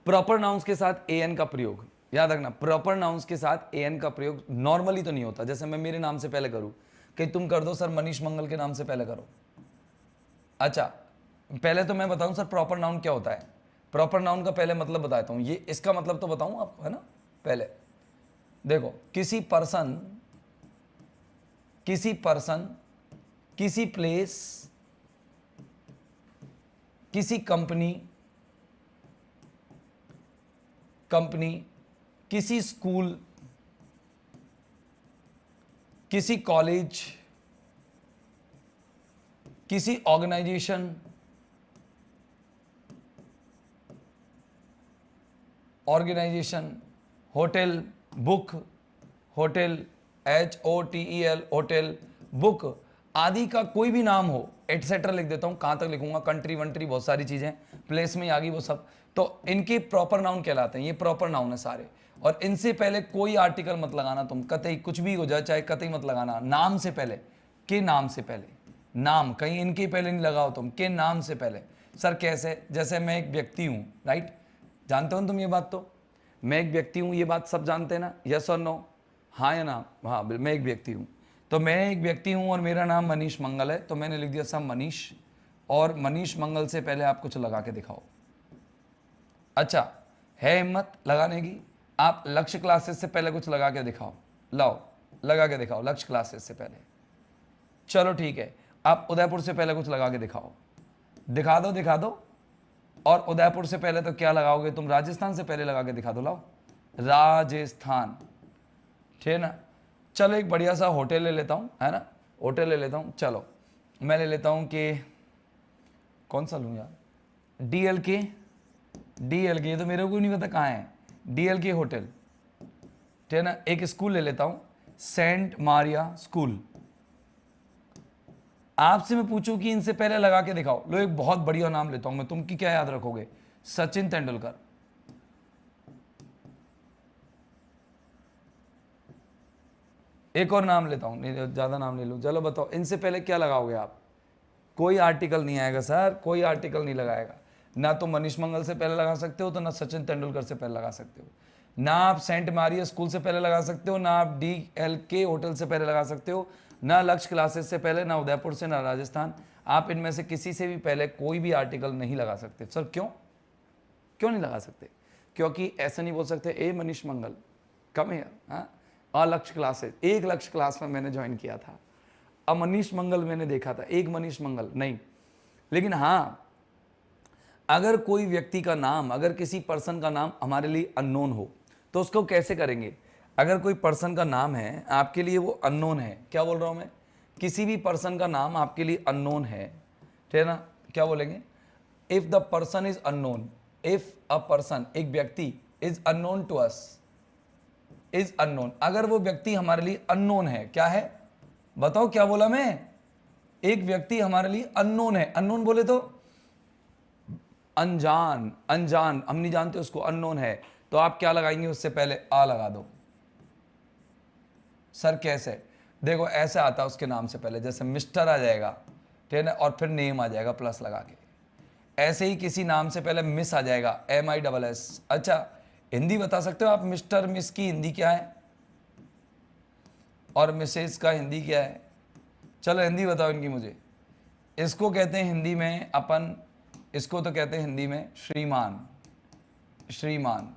प्रॉपर नाउंस के साथ एन का प्रयोग याद रखना। प्रॉपर नाउंस के साथ एन का प्रयोग नॉर्मली तो नहीं होता। जैसे मैं मेरे नाम से पहले करूं कि तुम कर दो सर मनीष मंगल के नाम से पहले करो। अच्छा, पहले तो मैं बताऊं सर प्रॉपर नाउन क्या होता है। प्रॉपर नाउन का पहले मतलब बताता हूं। ये इसका मतलब तो बताऊं आपको, है ना। पहले देखो, किसी पर्सन, किसी प्लेस, किसी कंपनी, किसी स्कूल, किसी कॉलेज, किसी organisation, hotel, book, hotel, HOTEL, hotel, book आदि का कोई भी नाम हो, एटसेट्रा लिख देता हूं। कहां तक लिखूंगा, कंट्री वंट्री बहुत सारी चीजें प्लेस में आ गई वो सब, तो इनके प्रॉपर नाउन कहलाते हैं। ये प्रॉपर नाउन है सारे। और इनसे पहले कोई आर्टिकल मत लगाना तुम, कतई कुछ भी हो जाए चाहे कतई मत लगाना। नाम से पहले, के नाम से पहले, नाम कहीं इनके पहले नहीं लगाओ तुम, के नाम से पहले। सर कैसे, जैसे मैं एक व्यक्ति हूं, राइट, जानते हो तुम ये बात। तो मैं एक व्यक्ति हूं, ये बात सब जानते हैं ना, यस और नो, हाँ या ना। हाँ, मैं एक व्यक्ति हूं। तो मैं एक व्यक्ति हूं और मेरा नाम मनीष मंगल है, तो मैंने लिख दिया सब मनीष, और मनीष मंगल से पहले आप कुछ लगा के दिखाओ। अच्छा, है हिम्मत लगाने की? आप लक्ष्य क्लासेस से पहले कुछ लगा के दिखाओ। लाओ, लगा के दिखाओ लक्ष्य क्लासेस से पहले। चलो ठीक है, आप उदयपुर से पहले कुछ लगा के दिखाओ। दिखा दो, दिखा दो। और उदयपुर से पहले तो क्या लगाओगे तुम, राजस्थान से पहले लगा के दिखा दो। लाओ, राजस्थान, ठीक है ना। चलो एक बढ़िया सा होटल ले लेता हूँ, है ना, होटल ले लेता हूँ। चलो मैं ले लेता हूँ कि कौन सा लूँ यार, DLK, ये तो मेरे को नहीं पता कहाँ है, DLK होटल, ठीक है ना। एक स्कूल ले लेता हूँ, सेंट मारिया स्कूल। आपसे मैं पूछूं कि इनसे पहले लगा के दिखाओ, लो एक बहुत बढ़िया नाम लेता हूं मैं, तुम की क्या याद रखोगे, सचिन तेंदुलकर। एक और नाम लेता हूं, नहीं ज्यादा नाम ले लूं, चलो बताओ इनसे पहले क्या लगाओगे आप। कोई आर्टिकल नहीं आएगा सर, कोई आर्टिकल नहीं लगाएगा। ना तो मनीष मंगल से पहले लगा सकते हो, तो ना सचिन तेंदुलकर से पहले लगा सकते हो, ना आप सेंट मारिया स्कूल से पहले लगा सकते हो, ना आप DLK होटल से पहले लगा सकते हो, ना लक्ष्य क्लासेस से पहले, ना उदयपुर से, ना राजस्थान। आप इनमें से किसी से भी पहले कोई भी आर्टिकल नहीं लगा सकते। सर क्यों, क्यों नहीं लगा सकते? क्योंकि ऐसा नहीं बोल सकते ए मनीष मंगल कम है, हाँ, और लक्ष्य क्लासेस, एक लक्ष्य क्लास में मैंने ज्वाइन किया था, अब मनीष मंगल मैंने देखा था, एक मनीष मंगल नहीं। लेकिन हाँ, अगर कोई व्यक्ति का नाम, अगर किसी पर्सन का नाम हमारे लिए अननोन हो, तो उसको कैसे करेंगे। अगर कोई पर्सन का नाम है आपके लिए वो अननोन है, क्या बोल रहा हूं मैं, किसी भी पर्सन का नाम आपके लिए अननोन है, ठीक है ना, क्या बोलेंगे, if the person is unknown, if a person, एक व्यक्ति, is unknown to us, is unknown, अगर वो व्यक्ति हमारे लिए अननोन है, क्या है, बताओ क्या बोला मैं, एक व्यक्ति हमारे लिए अननोन है, अननोन बोले तो अनजान, अनजान, हम नहीं जानते उसको, अननोन है, तो आप क्या लगाएंगे, उससे पहले आ लगा दो। सर कैसे, देखो ऐसे आता है उसके नाम से पहले, जैसे मिस्टर आ जाएगा, ठीक है ना, और फिर नेम आ जाएगा प्लस लगा के। ऐसे ही किसी नाम से पहले मिस आ जाएगा, MISS। अच्छा, हिंदी बता सकते हो आप, मिस्टर मिस की हिंदी क्या है, और मिसेज का हिंदी क्या है, चलो हिंदी बताओ इनकी मुझे। इसको कहते हैं हिंदी में अपन, इसको तो कहते हैं हिंदी में श्रीमान, श्रीमान,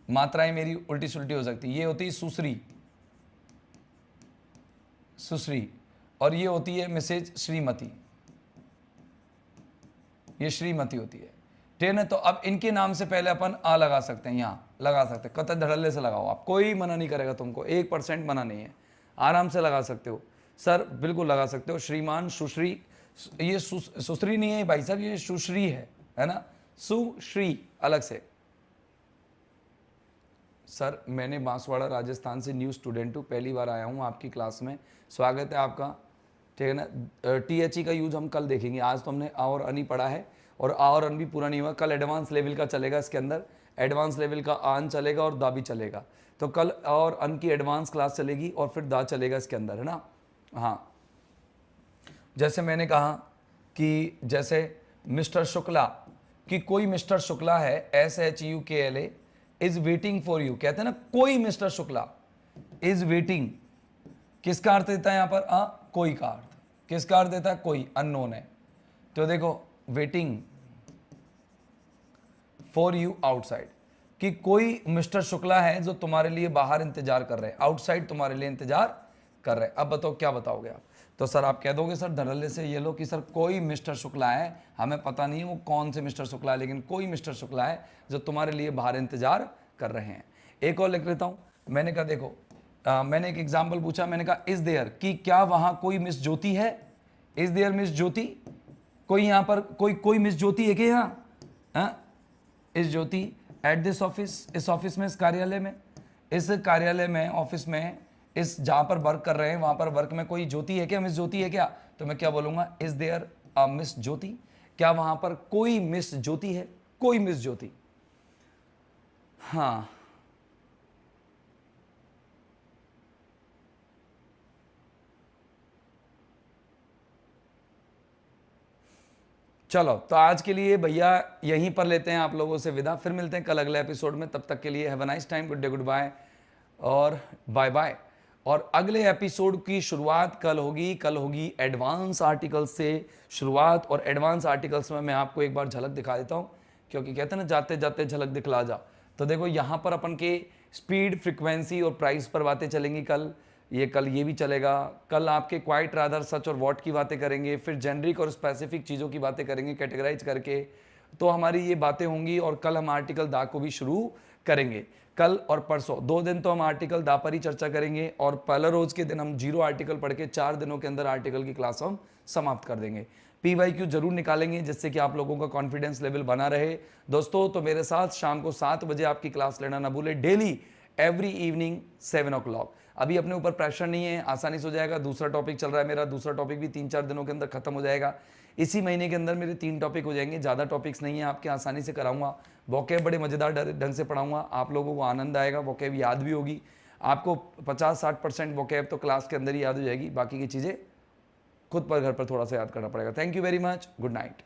मात्राएं मेरी उल्टी सुल्टी हो सकती, ये होती है सुश्री, सुश्री, और ये होती है मिसेज श्रीमती, ये श्रीमती होती है, ठीक है ना। तो अब इनके नाम से पहले अपन आ लगा सकते हैं, यहाँ लगा सकते हैं, कतई धड़ल्ले से लगाओ आप, कोई मना नहीं करेगा तुमको, 1% मना नहीं है, आराम से लगा सकते हो सर, बिल्कुल लगा सकते हो। श्रीमान, सुश्री, ये सुश्री नहीं है भाई साहब, ये सुश्री है ना, सुश्री अलग से। सर मैंने बांसवाड़ा राजस्थान से न्यू स्टूडेंट हूँ, पहली बार आया हूँ आपकी क्लास में, स्वागत है आपका, ठीक है ना। THE का यूज हम कल देखेंगे, आज तो हमने और अनी पढ़ा है, और आ और अन भी पूरा नहीं हुआ। कल एडवांस लेवल का चलेगा इसके अंदर, एडवांस लेवल का आन चलेगा और दा भी चलेगा। तो कल और अन की एडवांस क्लास चलेगी और फिर दा चलेगा इसके अंदर, है ना। हाँ, जैसे मैंने कहा कि जैसे मिस्टर शुक्ला, कि कोई मिस्टर शुक्ला है, SHUKLA, is waiting for you. कहते हैं ना कोई मिस्टर शुक्ला इज वेटिंग, किसका अर्थ देता है यहाँ पर? कोई का अर्थ। किसका अर्थ देता है? कोई, अननोन है। तो देखो वेटिंग फॉर यू आउटसाइड, कि कोई मिस्टर शुक्ला है जो तुम्हारे लिए बाहर इंतजार कर रहे हैं, आउटसाइड तुम्हारे लिए इंतजार कर रहे हैं। अब बताओ क्या बताओगे आप? तो सर आप कह दोगे सर धड़ल्ले से ये लो कि सर कोई मिस्टर शुक्ला है, हमें पता नहीं है वो कौन से मिस्टर शुक्ला है, लेकिन कोई मिस्टर शुक्ला है जो तुम्हारे लिए बाहर इंतजार कर रहे हैं। एक और लिख लेता हूं। मैंने कहा देखो, मैंने एक एग्जाम्पल पूछा, मैंने कहा इज देयर, कि क्या वहां कोई मिस ज्योति है? इज देयर मिस ज्योति? कोई यहां पर कोई मिस ज्योति है क्या यहाँ? इस ज्योति एट दिस ऑफिस, इस ऑफिस में, इस कार्यालय में, इस कार्यालय में, ऑफिस में, इस जहां पर वर्क कर रहे हैं वहां पर वर्क में कोई ज्योति है क्या? मिस ज्योति है क्या? तो मैं क्या बोलूंगा? इज देयर अ मिस ज्योति? क्या वहां पर कोई मिस ज्योति है? कोई मिस ज्योति। हाँ, चलो तो आज के लिए भैया यहीं पर लेते हैं आप लोगों से विदा, फिर मिलते हैं कल अगले एपिसोड में। तब तक के लिए have a nice time, good day, goodbye और बाय बाय। और अगले एपिसोड की शुरुआत कल होगी एडवांस आर्टिकल्स से शुरुआत। और एडवांस आर्टिकल्स में मैं आपको एक बार झलक दिखा देता हूँ, क्योंकि कहते हैं ना जाते जाते झलक दिखला जा। तो देखो यहाँ पर अपन के स्पीड, फ्रिक्वेंसी और प्राइस पर बातें चलेंगी कल ये भी चलेगा। कल आपके क्वाइट रादर, सच और वॉट की बातें करेंगे, फिर जेनरिक और स्पेसिफिक चीज़ों की बातें करेंगे कैटेगराइज करके। तो हमारी ये बातें होंगी। और कल हम आर्टिकल दा को भी शुरू करेंगे। कल और परसों 2 दिन तो हम आर्टिकल दा पर ही चर्चा करेंगे, और पहले रोज के दिन हम 0 आर्टिकल पढ़ के 4 दिनों के अंदर आर्टिकल की क्लास हम समाप्त कर देंगे। PYQ जरूर निकालेंगे, जिससे कि आप लोगों का कॉन्फिडेंस लेवल बना रहे। दोस्तों तो मेरे साथ शाम को 7 बजे आपकी क्लास लेना ना भूले, डेली एवरी इवनिंग 7 o'clock। अभी अपने ऊपर प्रेशर नहीं है, आसानी से हो जाएगा। दूसरा टॉपिक चल रहा है मेरा, दूसरा टॉपिक भी 3-4 दिनों के अंदर खत्म हो जाएगा। इसी महीने के अंदर मेरे 3 टॉपिक हो जाएंगे, ज़्यादा टॉपिक्स नहीं है, आपके आसानी से कराऊंगा। वोकेब बड़े मज़ेदार ढंग से पढ़ाऊंगा, आप लोगों को आनंद आएगा, वोकेब याद भी होगी आपको। 50-60% वोकेब तो क्लास के अंदर ही याद हो जाएगी, बाकी की चीज़ें खुद पर घर पर थोड़ा सा याद करना पड़ेगा। Thank you very much, good night.